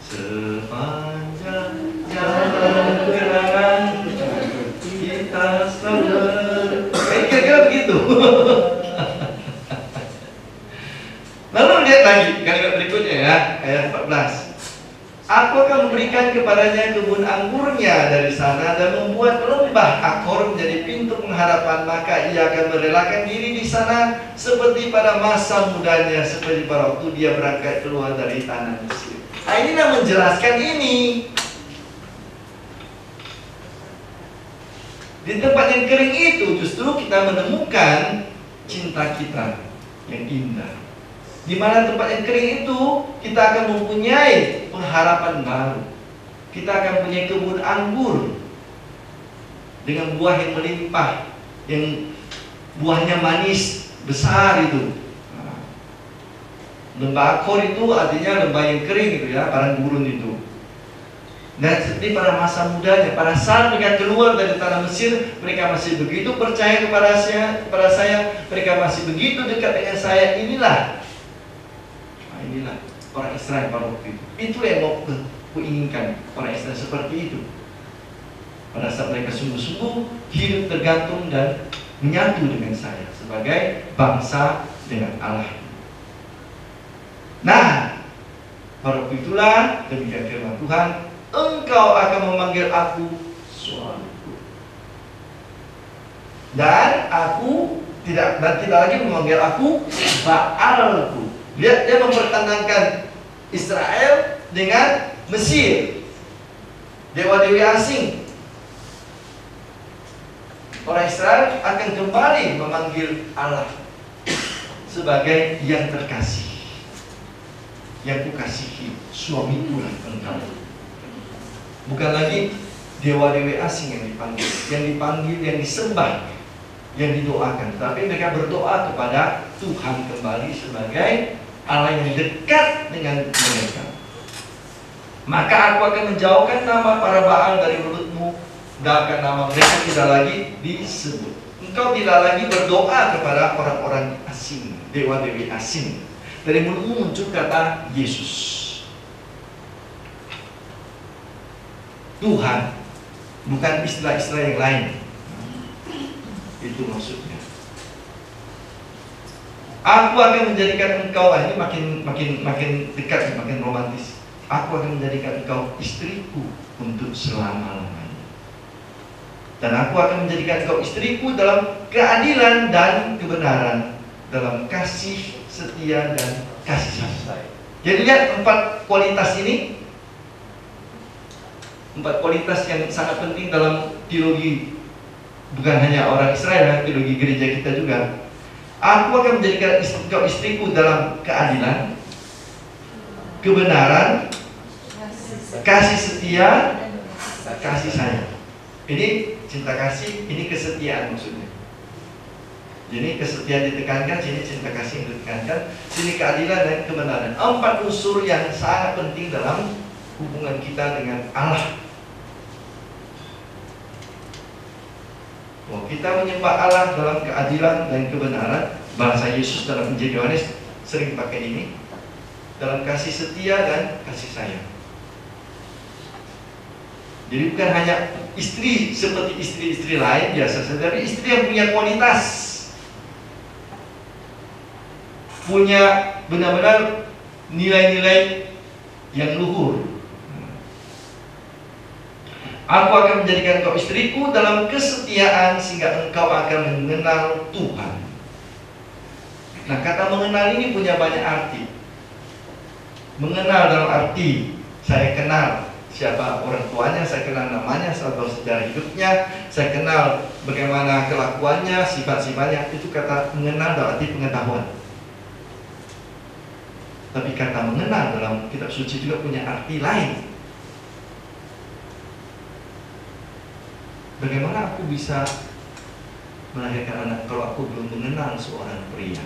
[SPEAKER 4] Sepanjang jalan kenangan kita selalu. Kira-kira begitu. Lalu lihat lagi kalimat berikutnya ya, ayat 14. Aku akan memberikan kepadanya kebun anggurnya dari sana dan membuat lembah Akor menjadi pintu pengharapan, maka ia akan merelakan diri di sana seperti pada masa mudanya, seperti pada waktu dia berangkat keluar dari tanah Mesir. Nah, inilah menjelaskan ini. Di tempat yang kering itu justru kita menemukan cinta kita yang indah. Di mana tempat yang kering itu kita akan mempunyai pengharapan baru. Kita akan punya kebun anggur dengan buah yang melimpah, yang buahnya manis besar itu. Lembah Akor itu artinya lembah yang kering itu ya, padang gurun itu. Dan seperti pada masa mudanya, pada saat mereka keluar dari tanah Mesir, mereka masih begitu percaya kepada saya, mereka masih begitu dekat dengan saya. Inilah orang Israel pada waktu itu. Itu yang mau kuinginkan orang Israel seperti itu. Pada saat mereka sungguh-sungguh hidup tergantung dan menyatu dengan saya sebagai bangsa dengan Allah. Nah, pada waktu itulah demikian firman Tuhan, engkau akan memanggil aku suamiku. Dan aku tidak lagi memanggil aku Baalku. Lihat, dia mempertentangkan Israel dengan Mesir, dewa-dewi asing. Orang Israel akan kembali memanggil Allah sebagai yang terkasih. yang kukasihi, suamiku lah engkau. Bukan lagi dewa-dewi asing yang dipanggil, yang disembah, yang didoakan. Tapi mereka berdoa kepada Tuhan kembali sebagai Allah yang dekat dengan mereka. Maka aku akan menjauhkan nama para Baal dari mulutmu, dan akan nama mereka tidak lagi disebut. Engkau tidak lagi berdoa kepada orang-orang asing, dewa-dewi asing. Dari mulutmu muncul kata Yesus, Tuhan, bukan istilah-istilah yang lain. Itu maksudnya. Aku akan menjadikan engkau, ini makin dekat, makin romantis. Aku akan menjadikan engkau istriku untuk selama-lamanya. Dan aku akan menjadikan engkau istriku dalam keadilan dan kebenaran, dalam kasih setia dan kasih sayang. Jadi lihat 4 kualitas ini, 4 kualitas yang sangat penting dalam teologi, bukan hanya orang Israel, teologi gereja kita juga. Aku akan menjadikan engkau istriku dalam keadilan, kebenaran, kasih setia, kasih sayang. Ini cinta kasih, ini kesetiaan maksudnya. Jadi kesetiaan ditekankan, sini cinta kasih yang ditekankan, sini keadilan dan kebenaran. 4 unsur yang sangat penting dalam hubungan kita dengan Allah. Kita menyembah Allah dalam keadilan dan kebenaran. Bahasa Yesus dalam Injil Yohanes sering pakai ini, dalam kasih setia dan kasih sayang. Jadi bukan hanya istri seperti istri-istri lain biasa saja, tapi istri yang punya kualitas, punya benar-benar nilai-nilai yang luhur. Aku akan menjadikan engkau istriku dalam kesetiaan sehingga engkau akan mengenal Tuhan. Nah, kata mengenal ini punya banyak arti. Mengenal dalam arti saya kenal siapa orang tuanya, saya kenal namanya, saya tahu sejarah hidupnya, saya kenal bagaimana kelakuannya, sifat-sifatnya. Itu kata mengenal dalam arti pengetahuan. Tapi kata mengenal dalam kitab suci juga punya arti lain. Bagaimana aku bisa melahirkan anak kalau aku belum mengenal seorang pria?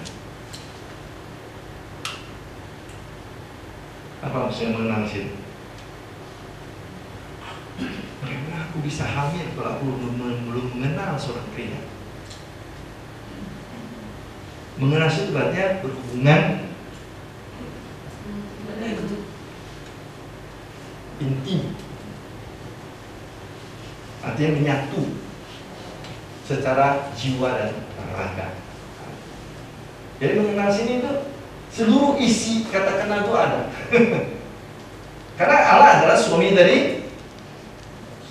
[SPEAKER 4] Apa maksudnya mengenal sih? Bagaimana aku bisa hamil kalau aku belum mengenal seorang pria? Mengenal itu berarti berhubungan intim, artinya menyatu secara jiwa dan raga. Jadi mengenal sini itu seluruh isi kata kenal itu ada. Karena Allah adalah suami dari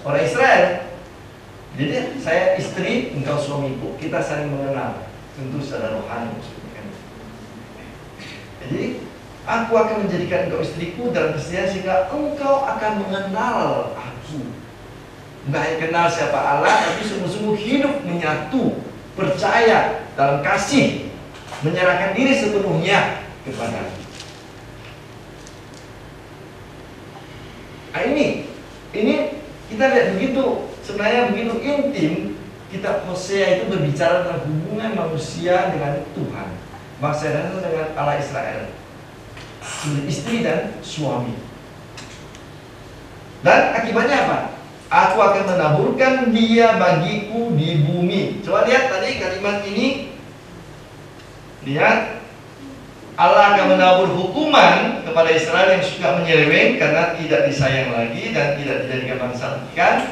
[SPEAKER 4] orang Israel. Jadi saya istri, engkau suamiku, kita saling mengenal. Tentu secara rohani maksudnya. Jadi aku akan menjadikan engkau istriku dalam kesetiaan sehingga engkau akan mengenal aku. Bukan hanya kenal siapa Allah, tapi sungguh-sungguh hidup menyatu, percaya dalam kasih, menyerahkan diri sepenuhnya kepada Dia. Nah, ini kita lihat begitu, sebenarnya begitu intim. Kitab Hosea itu berbicara tentang hubungan manusia dengan Tuhan, bangsa dan dengan Allah Israel, istri dan suami. Dan akibatnya apa? Aku akan menaburkan dia bagiku di bumi. Coba lihat tadi kalimat ini. Lihat, Allah akan menabur hukuman kepada Israel yang suka menyeleweng karena tidak disayang lagi dan tidak dijadikan bangsa ikan.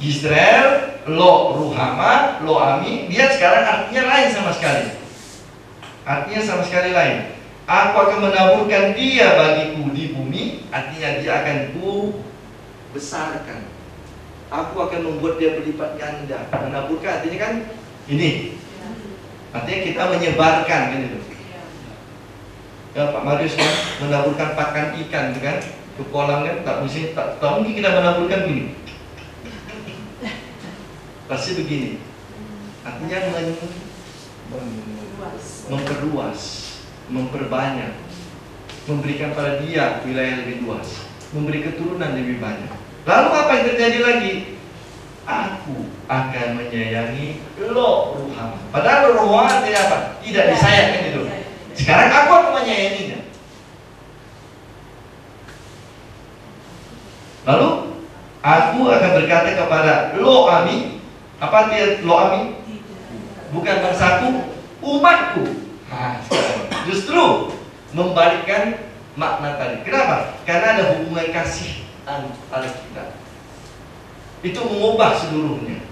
[SPEAKER 4] Israel, lo ruhama, lo ami. Lihat sekarang artinya lain sama sekali. Artinya sama sekali lain. Aku akan menaburkan dia bagiku di bumi. Artinya dia akan besarkan. Aku akan membuat dia berlipat ganda. Menaburkan artinya kan ini. Artinya kita menyebarkan kan itu. Ya Pak Marius kan menaburkan pakan ikan kan ke kolam kan, tak mungkin kita menaburkan gini. Pasti begini. Artinya memperluas, memperbanyak, memberikan pada dia wilayah lebih luas, memberi keturunan lebih banyak. Lalu apa yang terjadi lagi? Aku akan menyayangi lo Ruhama. Padahal Ruhama artinya apa? Tidak disayang kan itu. Sekarang aku akan menyayanginya. Lalu aku akan berkata kepada lo Ami. Apa artinya lo Ami? Bukan bangsaku, umatku. Nah, justru membalikkan makna tadi. Kenapa? Karena ada hubungan kasih antara kita. Itu mengubah seluruhnya.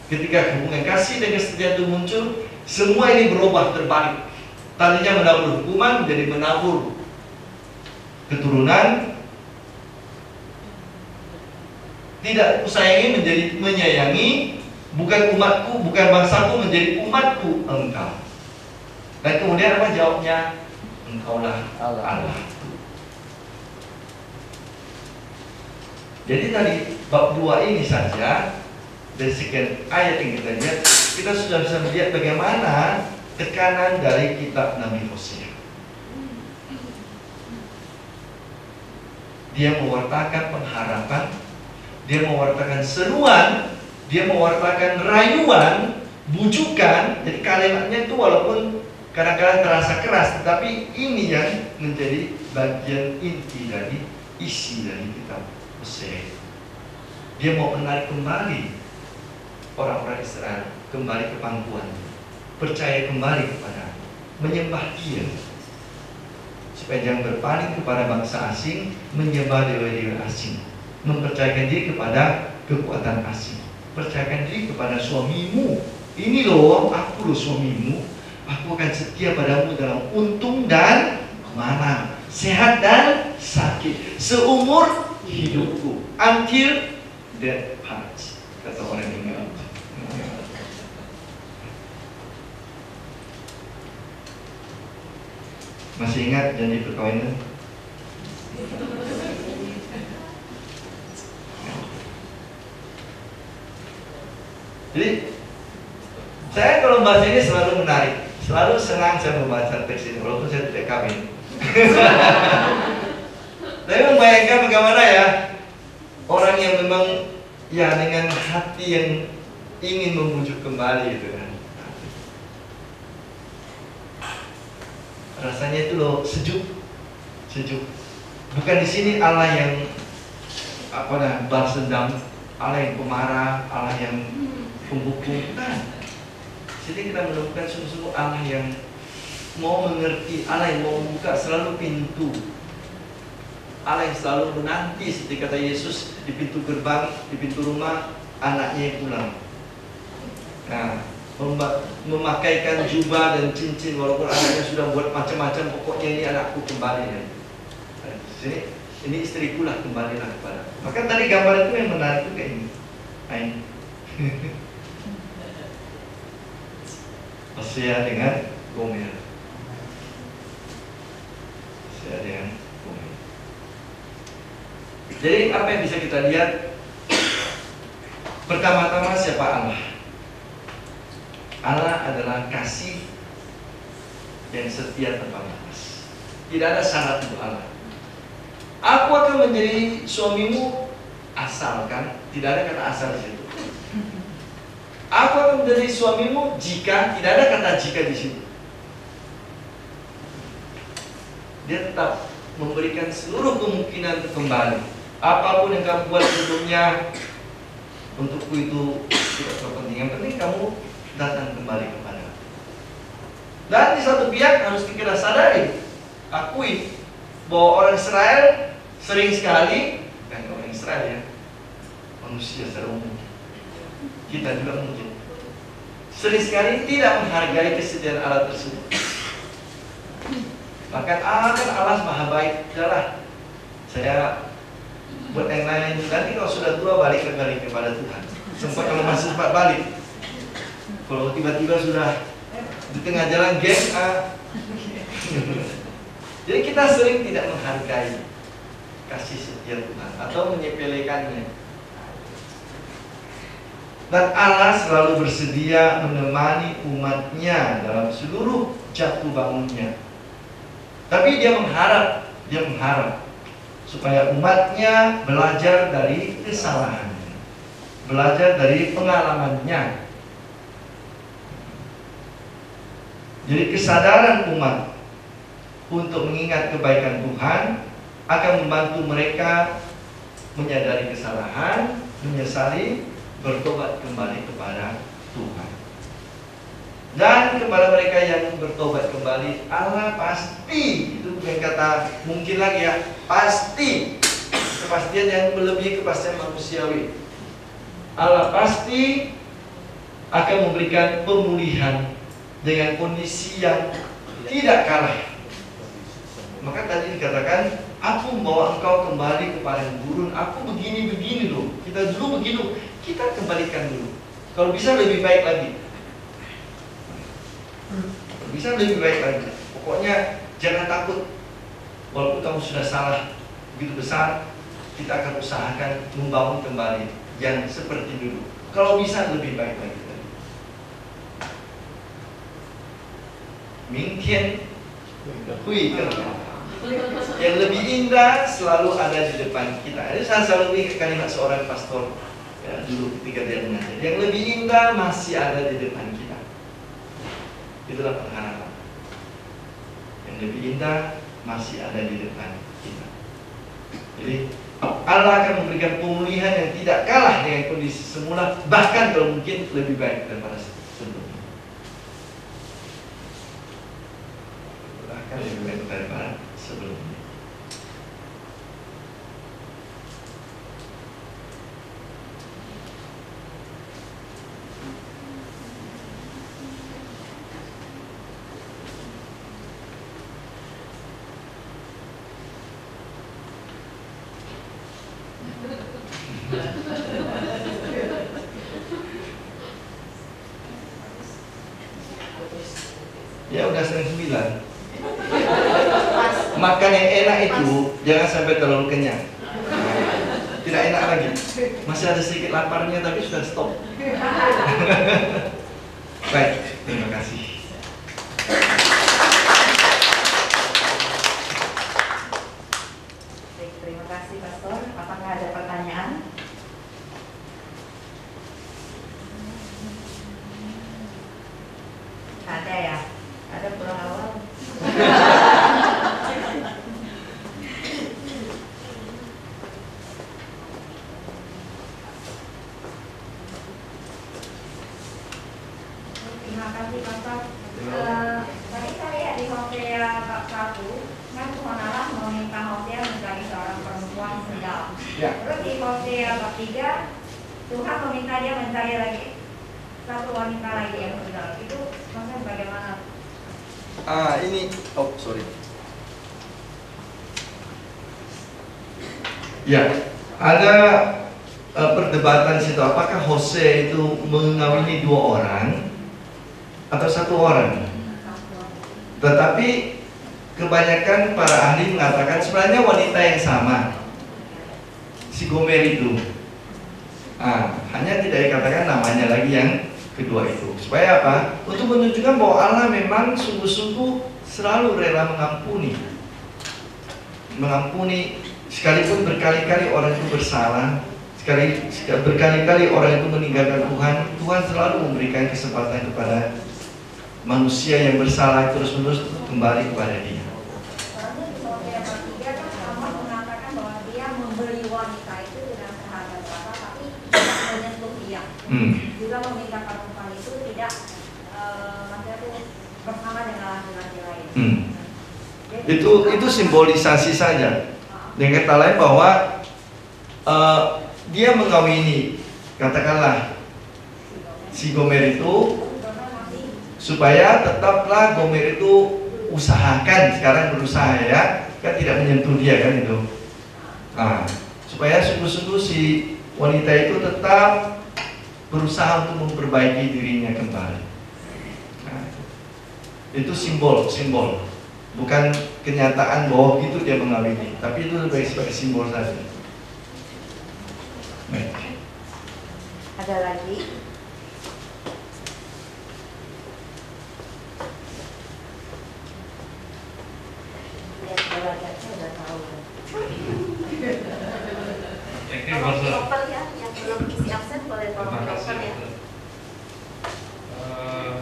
[SPEAKER 4] Ketika hubungan kasih dan kesetiaan itu muncul, semua ini berubah terbalik. Tadinya menabur hukuman jadi menabur keturunan. Tidak aku sayangi menjadi menyayangi. Bukan umatku, bukan bangsaku menjadi umatku engkau. Dan kemudian apa jawabnya? Engkaulah Allah. Jadi tadi bab 2 ini saja, dari sekian ayat yang kita lihat, kita sudah bisa melihat bagaimana tekanan dari kitab Nabi Hosea. Dia mewartakan pengharapan, dia mewartakan seruan, dia mewartakan rayuan, bujukan. Jadi kalimatnya itu walaupun kadang-kadang terasa keras, tetapi ini yang menjadi bagian inti dari isi dari kitab Hosea. Dia mau menarik kembali orang-orang Israel kembali ke pangkuan, percaya kembali kepada, menyembah Dia, supaya jangan berpaling kepada bangsa asing, menyembah dewa-dewa asing, mempercayakan diri kepada kekuatan asing, percayakan diri kepada suamimu. Ini loh, aku loh suamimu, aku akan setia padamu dalam untung dan kemenangan, sehat dan sakit, seumur hidupku, until death parts, kata orang Inggris. Masih ingat janji perkawinan? Jadi saya kalau membaca ini selalu menarik, selalu senang saya membaca teks ini walaupun saya tidak kawin. Tapi membayangkan bagaimana ya orang yang memang ya dengan hati yang ingin membujuk kembali itu kan. Rasanya itu loh sejuk. Bukan di sini Allah yang balas dendam, Allah yang pemarah, Allah yang penghukum. Nah, jadi kita menemukan sungguh-sungguh Allah yang mau mengerti, Allah yang mau membuka selalu pintu, Allah yang selalu menanti seperti kata Yesus di pintu gerbang, di pintu rumah anaknya yang pulang. Nah, memakaikan jubah dan cincin walaupun anaknya sudah buat macam-macam, pokoknya ini anakku kembali ya. Ini istriku lah, kembalilah kepada. Maka tadi gambar itu yang menarik itu kayak ini. Hosea dengan Gomer. Hosea dengan Gomer. Jadi apa yang bisa kita lihat? Pertama-tama siapa Allah? Allah adalah kasih yang setia tanpa batas. Tidak ada syarat untuk Allah. Aku akan menjadi suamimu asalkan, tidak ada kata asal di situ. Aku akan menjadi suamimu jika, tidak ada kata jika di situ. Dia tetap memberikan seluruh kemungkinan untuk kembali. Apapun yang kamu buat sebelumnya, untukku itu tidak terpenting. Yang penting kamu datang kembali kepada. Dan di satu pihak harus kita sadari, akui bahwa orang Israel sering sekali, bukan orang Israel ya, manusia secara umum, kita juga mungkin sering sekali tidak menghargai kesetiaan Allah tersebut. Bahkan Allah maha baik, udahlah saya buat yang lain, nanti kalau sudah tua balik kembali kepada Tuhan. Kalau masih sempat balik, kalau tiba-tiba sudah di tengah jalan geng jadi kita sering tidak menghargai kasih setia Tuhan atau menyepelekannya. Dan Allah selalu bersedia menemani umatnya dalam seluruh jatuh bangunnya. Tapi dia mengharap supaya umatnya belajar dari kesalahannya, belajar dari pengalamannya. Jadi kesadaran umat untuk mengingat kebaikan Tuhan akan membantu mereka menyadari kesalahan, menyesali, bertobat kembali kepada Tuhan. Dan kepada mereka yang bertobat kembali, Allah pasti, itu bukan kata mungkin lagi ya, pasti, kepastian yang melebihi kepastian manusiawi. Allah pasti akan memberikan pemulihan dengan kondisi yang tidak kalah. Maka tadi dikatakan, aku membawa engkau kembali kepada gurun. Aku begini-begini loh. Kita dulu begini, kita kembalikan dulu. Kalau bisa lebih baik lagi. Bisa lebih baik lagi. Pokoknya jangan takut. Walaupun kamu sudah salah begitu besar, kita akan usahakan membangun kembali yang seperti dulu. Kalau bisa lebih baik lagi. Mungkin yang lebih indah selalu ada di depan kita. Ini saya selalu ingat kalimat seorang pastor ya, dulu ketika dia mengajar. Yang lebih indah masih ada di depan kita. Itulah pengharapan. Yang lebih indah masih ada di depan kita. Jadi Allah akan memberikan pemulihan yang tidak kalah dengan kondisi semula, bahkan kalau mungkin lebih baik daripada sebelumnya. Bahkan lebih baik daripada sebelumnya. Ya udah setengah 9. Makan yang enak itu jangan sampai terlalu kenyang. Tidak enak lagi. Masih ada sedikit laparnya tapi sudah stop. Baik, terima kasih.
[SPEAKER 1] Baik, terima kasih Pastor. Apakah ada pertanyaan? Ada ya? Ada pulang awal.
[SPEAKER 6] Terima kasih Pastor. Tadi saya lihat di Hosea bab 1, kan Tuhan Allah meminta Hosea mencari seorang perempuan sendal.
[SPEAKER 4] Ya.
[SPEAKER 6] Terus di Hosea bab 3, Tuhan meminta dia mencari lagi satu wanita lagi yang sendal. Itu maksudnya bagaimana?
[SPEAKER 2] Sorry.
[SPEAKER 4] Ya, ada perdebatan situ. Apakah Hosea itu mengawini 2 orang atau 1 orang? Tetapi kebanyakan para ahli mengatakan sebenarnya wanita yang sama, si Gomer itu. Hanya tidak dikatakan namanya lagi yang kedua itu. Supaya apa? Untuk menunjukkan bahwa Allah memang sungguh-sungguh selalu rela mengampuni sekalipun berkali-kali orang itu bersalah, berkali-kali orang itu meninggalkan Tuhan. Tuhan selalu memberikan kesempatan kepada manusia yang bersalah terus-menerus kembali kepada Dia.
[SPEAKER 6] Soalnya di Hosea bab 3 kan Allah mengatakan bahwa dia membeli wanita itu dengan seharga berapa, tapi tidak menyentuh dia. Juga meminta perempuan itu tidak maksudnya itu bersama dengan laki-laki lain. Jadi,
[SPEAKER 4] Itu simbolisasi saja. Dengan kata lain bahwa dia mengawini, katakanlah si Gomer itu, supaya tetaplah Gomer itu usahakan, sekarang berusaha ya, kan tidak menyentuh dia kan itu. Supaya sungguh-sungguh si wanita itu tetap berusaha untuk memperbaiki dirinya kembali. Itu simbol, bukan kenyataan bahwa itu dia mengawini, tapi itu lebih sebagai simbol saja. Baik.
[SPEAKER 1] Ada lagi?
[SPEAKER 7] Thank you,
[SPEAKER 6] Tolong
[SPEAKER 7] Pastor.
[SPEAKER 6] dioper ya, yang belum isi absen boleh tolong
[SPEAKER 7] Terima
[SPEAKER 6] dioper
[SPEAKER 7] kasih.
[SPEAKER 6] ya.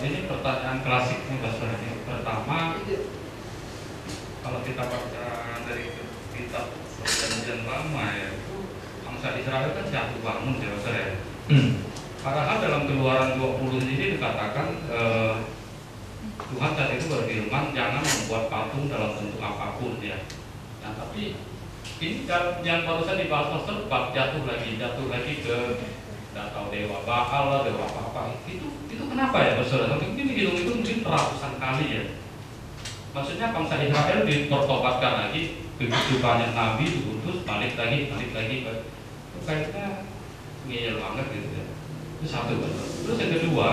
[SPEAKER 7] Ini pertanyaan klasik nih, Pastor. Ini pertama, kalau kita baca dari kitab Perjanjian Lama ya, bangsa Israel kan jatuh bangun ya, Pastor ya. Padahal dalam Keluaran 20 ini dikatakan Tuhan saat itu berfirman jangan membuat patung dalam bentuk apapun ya. Nah tapi ini yang barusan dibahas Pastor bab jatuh lagi ke nggak tahu dewa Baal lah, dewa apa itu kenapa ya Pastor? Mungkin hitung itu mungkin ratusan kali ya. Maksudnya bangsa Israel dipertobatkan lagi, begitu banyak nabi diutus balik lagi. Itu kayaknya ngeyel banget gitu ya. Itu satu Pastor. Terus yang kedua,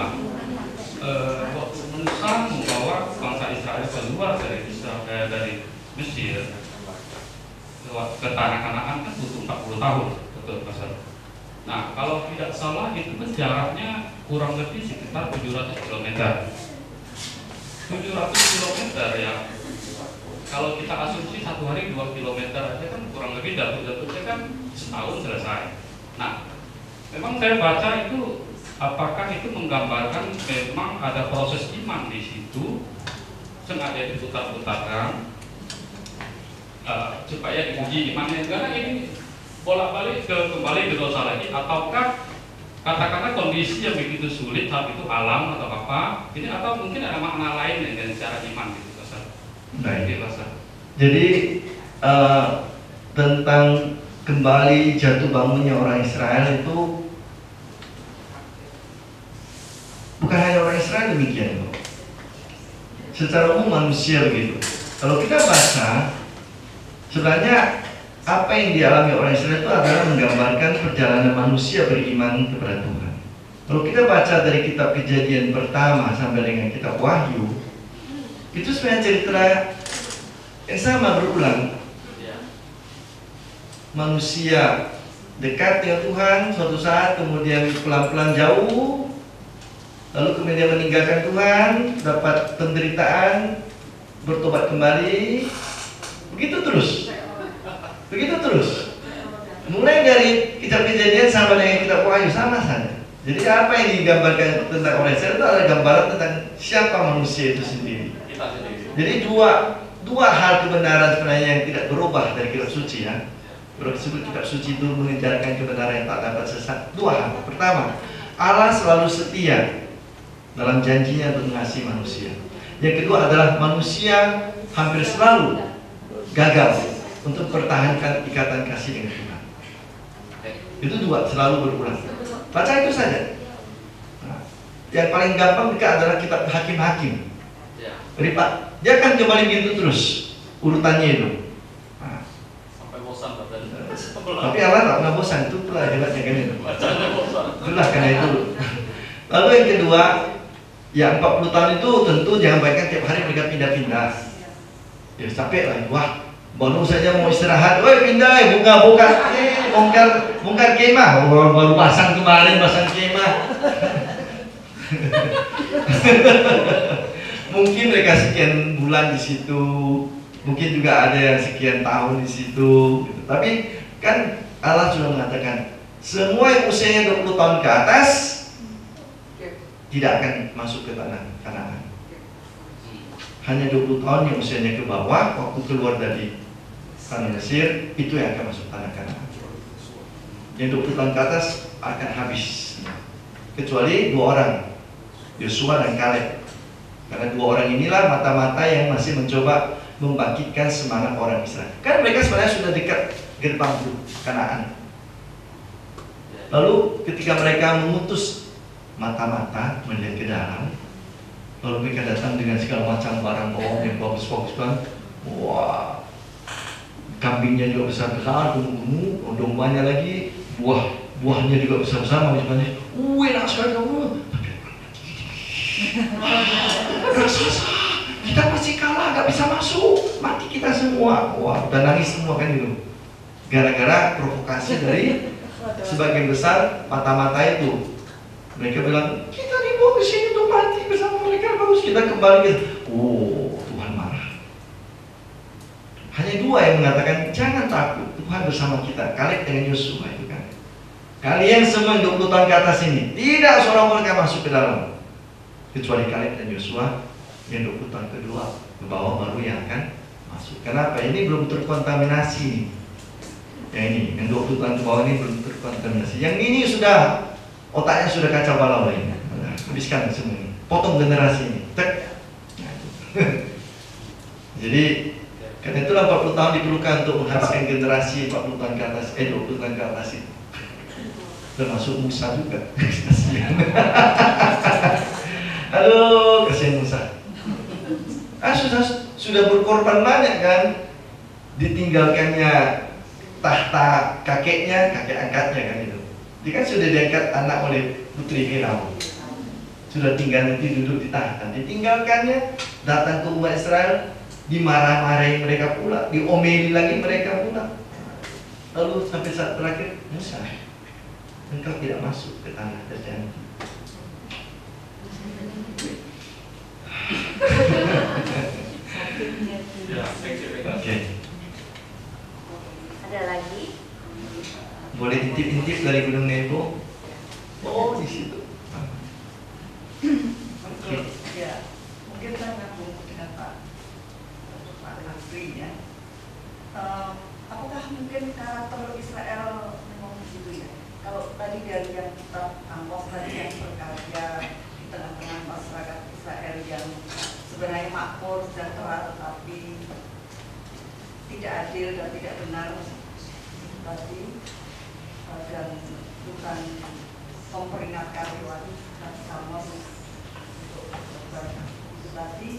[SPEAKER 7] waktu Musa membawa bangsa Israel keluar dari Mesir ke tanah Kanaan kan butuh 40 tahun, betul Pastor. Nah, kalau tidak salah itu kan jaraknya kurang lebih sekitar 700 km. 700 km ya. Kalau kita asumsi satu hari 2 km aja kan kurang lebih jatuh-jatuhnya kan setahun selesai. Nah, memang saya baca itu apakah itu menggambarkan memang ada proses iman di situ sengaja diputar-putarkan supaya diuji imannya, karena ini bolak-balik kembali ke dosa lagi, ataukah katakanlah kondisi yang begitu sulit saat itu alam atau apa ini, atau mungkin ada makna lain dengan cara iman gitu Pastor.
[SPEAKER 4] Baik.
[SPEAKER 7] Pastor.
[SPEAKER 4] Jadi tentang kembali jatuh bangunnya orang Israel itu bukan hanya orang Israel demikian, secara umum manusia begitu. Kalau kita baca, sebenarnya apa yang dialami orang Israel itu adalah menggambarkan perjalanan manusia beriman kepada Tuhan. Kalau kita baca dari kitab Kejadian pertama sampai dengan kitab Wahyu, itu sebenarnya cerita yang sama berulang. Manusia dekat dengan Tuhan, suatu saat kemudian pelan-pelan jauh, lalu kemudian meninggalkan Tuhan, dapat penderitaan, bertobat kembali, begitu terus. Mulai dari kitab Kejadian sampai dengan kitab Wahyu sama saja. Jadi apa yang digambarkan tentang orang Israel itu adalah gambaran tentang siapa manusia itu sendiri. Jadi dua hal kebenaran sebenarnya yang tidak berubah dari kitab suci ya. Kitab suci itu mengajarkan kebenaran yang tak dapat sesat. Dua hal. Pertama, Allah selalu setia dalam janjinya untuk mengasihi manusia. Yang kedua adalah manusia hampir selalu gagal untuk mempertahankan ikatan kasih dengan Tuhan. Itu dua selalu berulang. Baca itu saja. Nah, yang paling gampang adalah kitab Hakim-Hakim. Jadi Pak, dia akan kembali begitu terus urutannya itu. Nah,
[SPEAKER 7] Sampai bosan katanya.
[SPEAKER 4] tapi Allah tak pernah bosan, itu pula hebatnya kan itu. Itulah karena itu. Lalu yang kedua, ya 40 tahun itu tentu jangan bayangkan tiap hari mereka pindah-pindah. Ya capek lah, wah baru saja mau istirahat, woi pindah, bongkar kemah, baru pasang kemarin, pasang kemah. Mungkin mereka sekian bulan di situ, mungkin juga ada yang sekian tahun di situ. Gitu. Tapi kan Allah sudah mengatakan semua yang usianya 20 tahun ke atas tidak akan masuk ke tanah Kanaan. Hanya 20 tahun yang usianya ke bawah, waktu keluar dari tanah Mesir, itu yang akan masuk tanah Kanaan. Yang 20 tahun ke atas akan habis. Kecuali dua orang, Yosua dan Kaleb. Karena dua orang inilah mata-mata yang masih mencoba membangkitkan semangat orang Israel. Kan mereka sebenarnya sudah dekat gerbang Kanaan. Lalu ketika mereka memutus mata-mata melihat ke dalam, lalu mereka datang dengan segala macam barang bawang yang bagus-bagus kan. Wah, kambingnya juga besar-besar, gemuk-gemuk, dombanya lagi, buahnya juga besar-besar, manis-manis. Enak sekali kamu. Raksasa, kita pasti kalah, gak bisa masuk, mati kita semua. Wah, udah nangis semua kan itu. Gara-gara provokasi dari sebagian besar mata-mata itu. Mereka bilang, kita dibawa ke sini untuk mati bersama mereka, bagus kita kembali ke. Oh, Tuhan marah. Hanya dua yang mengatakan jangan takut, Tuhan bersama kita. Kaleb dengan Yosua itu kan. Kalian semua 20 tahun ke atas ini, tidak seorang pun akan masuk ke dalam, kecuali kalian dan Yosua yang 20 tahun kedua ke bawah baru yang akan masuk. Kenapa? Ini belum terkontaminasi nih. Yang ini, yang 20 tahun ke bawah ini belum terkontaminasi. Yang ini sudah, otaknya sudah kacau balau ini. Habiskan semua ini, potong generasi ini. Tek. Nah, jadi karena itulah 40 tahun diperlukan untuk menghabiskan generasi 40 tahun ke atas, 20 tahun ke atas itu. Termasuk Musa juga. Kasihan. Aduh, kasihan Musa. Sudah berkorban banyak kan, ditinggalkannya tahta kakeknya, kakek angkatnya kan itu. Dia kan sudah diangkat anak oleh putri Firaun. Sudah tinggal nanti duduk di tahta, ditinggalkannya, datang ke umat Israel, dimarah-marahi mereka pula, diomeli lagi mereka pula. Lalu sampai saat terakhir, Musa, engkau tidak masuk ke tanah terjanji. Oke.
[SPEAKER 6] Ada lagi?
[SPEAKER 4] Boleh intip-intip dari Gunung Nebo? Oh, di situ.
[SPEAKER 3] Ya, mungkin saya ngomong dengan Pak Nasri ya. Apakah mungkin karakter Israel memang begitu ya? Kalau tadi dari yang kita Amos tadi yang berkarya di tengah-tengah masyarakat Israel yang sebenarnya makmur, sejahtera, tetapi tidak adil dan tidak benar tadi, dan bukan memperingatkan lewat Amos untuk itu tadi.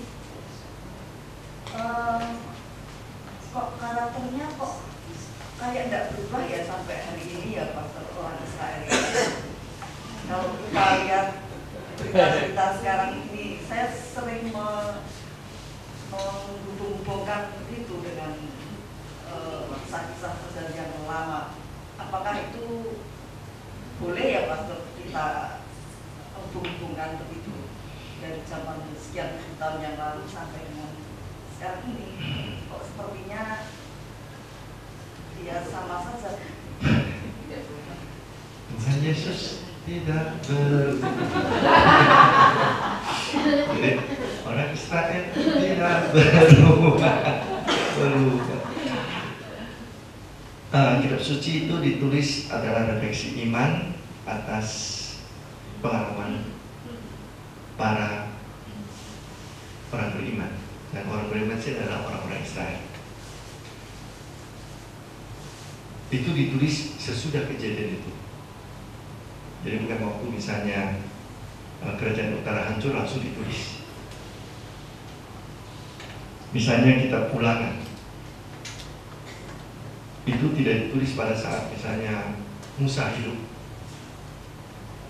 [SPEAKER 3] Kok karakternya kok kayak tidak berubah ya sampai hari ini ya pastor orang Israel. Kalau kita lihat berita sekarang ini, saya sering menghubung-hubungkan itu dengan kisah-kisah perjanjian lama. Apakah itu boleh ya pastor kita hubung-hubungkan begitu dari zaman sekian tahun yang lalu sampai dengan sekarang ini? Kok sepertinya ya sama saja.
[SPEAKER 4] Tuhan Yesus tidak berubah. Jadi orang Israel tidak berubah. Kitab suci itu ditulis adalah refleksi iman atas pengalaman para orang beriman, dan orang beriman itu adalah orang-orang Israel. Itu ditulis sesudah kejadian itu. Jadi bukan waktu misalnya kerajaan utara hancur langsung ditulis. Misalnya kitab Ulangan, itu tidak ditulis pada saat misalnya Musa hidup.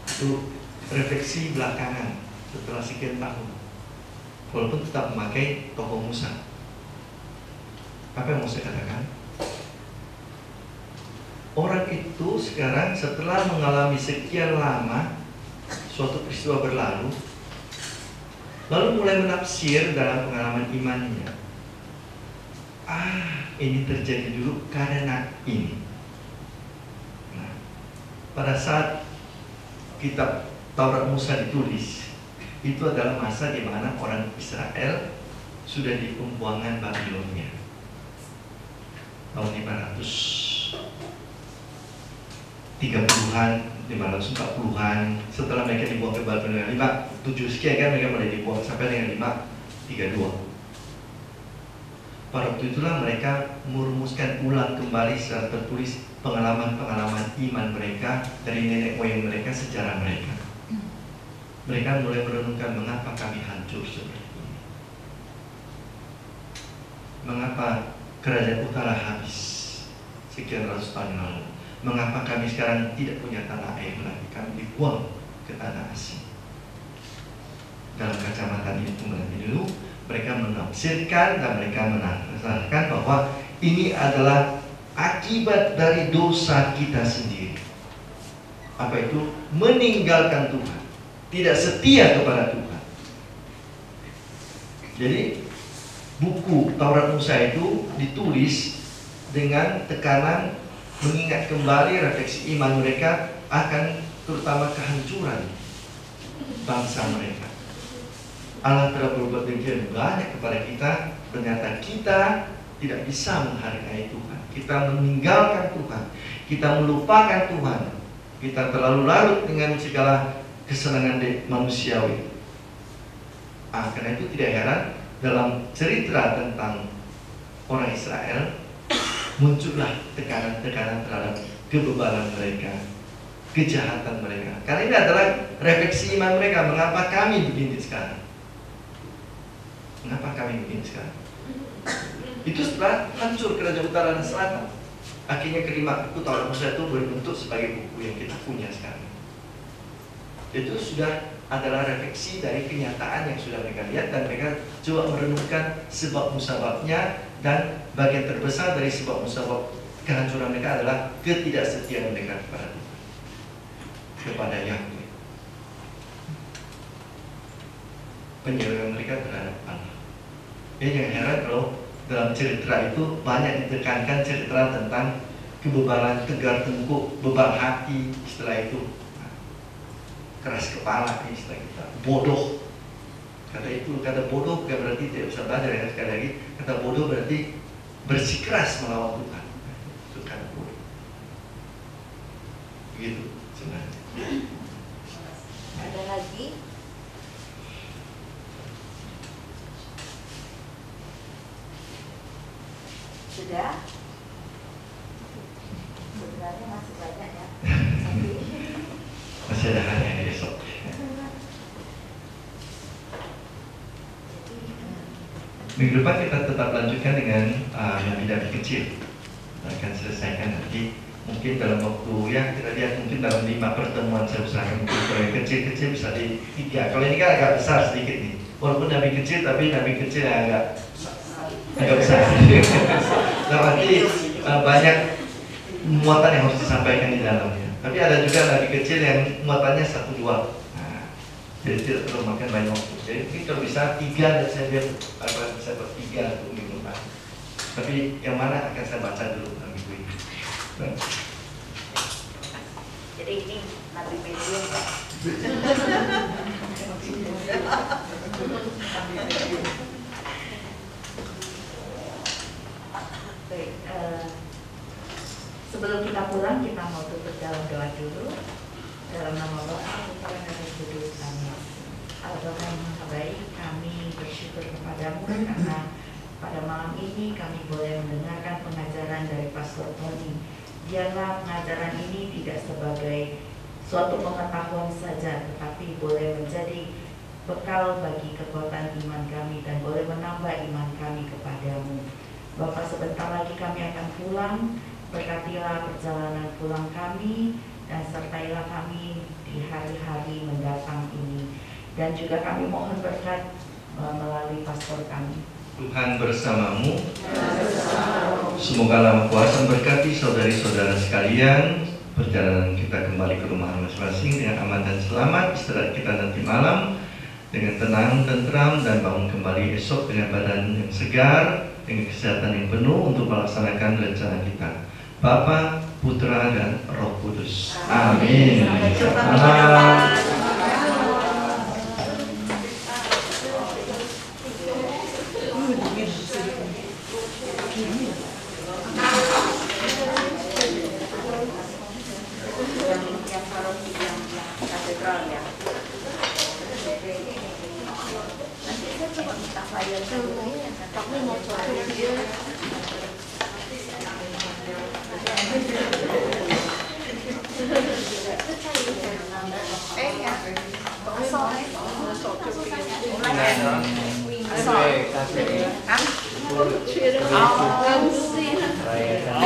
[SPEAKER 4] Itu refleksi belakangan setelah sekian tahun, walaupun tetap memakai tokoh Musa. Apa yang Musa katakan? Orang itu sekarang setelah mengalami sekian lama suatu peristiwa berlalu, lalu mulai menafsir dalam pengalaman imannya. Ini terjadi dulu karena ini. Nah, pada saat kitab Taurat Musa ditulis, itu adalah masa di mana orang Israel sudah di pembuangan Babilonia tahun 530-an, 540-an. Setelah mereka dibuang ke Babilonia 507 sekian kan, mereka mulai dibuang sampai dengan 532. Pada waktu itulah mereka merumuskan ulang kembali secara tertulis pengalaman-pengalaman iman mereka dari nenek moyang mereka, sejarah mereka. Mereka mulai merenungkan mengapa kami hancur seperti ini, mengapa kerajaan utara habis sekian ratus tahun yang lalu, mengapa kami sekarang tidak punya tanah air lagi, kami dibuang ke tanah asing. Dalam kacamata itu dulu mereka menafsirkan dan mereka menafsirkan bahwa ini adalah akibat dari dosa kita sendiri. Apa itu? Meninggalkan Tuhan, tidak setia kepada Tuhan. Jadi buku Taurat Musa itu ditulis dengan tekanan mengingat kembali refleksi iman mereka akan terutama kehancuran bangsa mereka. Allah telah berbuat demikian banyak kepada kita, ternyata kita tidak bisa menghargai Tuhan. Kita meninggalkan Tuhan, kita melupakan Tuhan, kita terlalu larut dengan segala kesenangan manusiawi. Karena itu tidak heran dalam cerita tentang orang Israel muncullah tekanan-tekanan terhadap kebebalan mereka, kejahatan mereka. Karena ini adalah refleksi iman mereka. Mengapa kami begini sekarang? Mengapa kami begini sekarang? Itu setelah hancur kerajaan utara dan selatan. Akhirnya kelima buku Taurat Musa itu berbentuk sebagai buku yang kita punya sekarang. Itu sudah adalah refleksi dari kenyataan yang sudah mereka lihat, dan mereka coba merenungkan sebab musababnya, dan bagian terbesar dari sebab musabab kehancuran mereka adalah ketidaksetiaan mereka kepada Tuhan, kepada Yahweh, penyerahan mereka terhadap Allah. Jangan heran kalau dalam cerita itu banyak ditekankan cerita tentang kebebalan, tegar tengkuk, beban hati, setelah itu keras kepala, istilah kita, bodoh. Kata bodoh bukan berarti tidak bisa belajar, ya. Sekali lagi, kata bodoh berarti bersikeras melawan Tuhan. Itu kata bodoh. Begitu sebenarnya.
[SPEAKER 1] Ada lagi? Sudah? Sebenarnya masih banyak ya.
[SPEAKER 4] Masih ada hal yang besok. Minggu depan kita tetap lanjutkan dengan nabi-nabi kecil. Kita akan selesaikan nanti. Mungkin dalam waktu ya kita lihat, mungkin dalam 5 pertemuan saya usahakan mungkin kalau yang kecil-kecil bisa di 3. Kalau ini kan agak besar sedikit nih. Walaupun nabi kecil, tapi nabi kecil yang agak besar. Nah, nanti banyak muatan yang harus disampaikan di dalamnya. Tapi ada juga nabi kecil yang muatannya 1-2. Jadi tidak perlu makan banyak waktu. Jadi mungkin kalau bisa 3, dan saya lihat apa bisa buat 3 untuk minggu depan. Tapi yang mana akan saya baca dulu minggu ini.
[SPEAKER 1] Jadi ini nabi medium Pak. Baik, sebelum kita pulang kita mau tutup dalam doa dulu. Dalam nama Bapa, Putra dan Roh Kudus. Amin. Allah Bapa yang Maha Baik, kami bersyukur kepadamu karena pada malam ini kami boleh mendengarkan pengajaran dari Pastor Tony. Biarlah pengajaran ini tidak sebagai suatu pengetahuan saja, tetapi boleh menjadi bekal bagi kekuatan iman kami dan boleh menambah iman kami kepadamu. Bapa, sebentar lagi kami akan pulang. Berkatilah perjalanan pulang kami, dan sertailah kami di hari-hari mendatang ini. Dan juga kami mohon berkat melalui pastor kami.
[SPEAKER 4] Tuhan bersamamu. Semoga Maha Kuasa memberkati saudari-saudara sekalian. Perjalanan kita kembali ke rumah masing-masing dengan aman dan selamat. Istirahat kita nanti malam dengan tenang, tentram, dan bangun kembali esok dengan badan yang segar, dengan kesehatan yang penuh untuk melaksanakan rencana kita. Bapa, Putra, dan Roh Kudus. Amin. Selamat.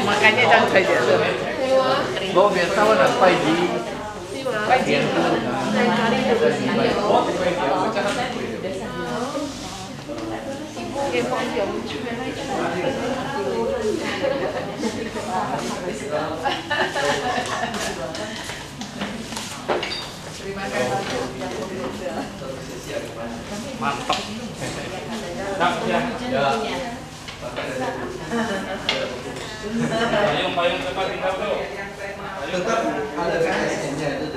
[SPEAKER 5] Makanya jangan saja tuh. Bawa biasa warna pagi. Pagi yang tuh.
[SPEAKER 3] Terima kasih.
[SPEAKER 7] Mantap. Ya. Payung cepat tinggal bro.
[SPEAKER 2] Tetap ada KSN-nya itu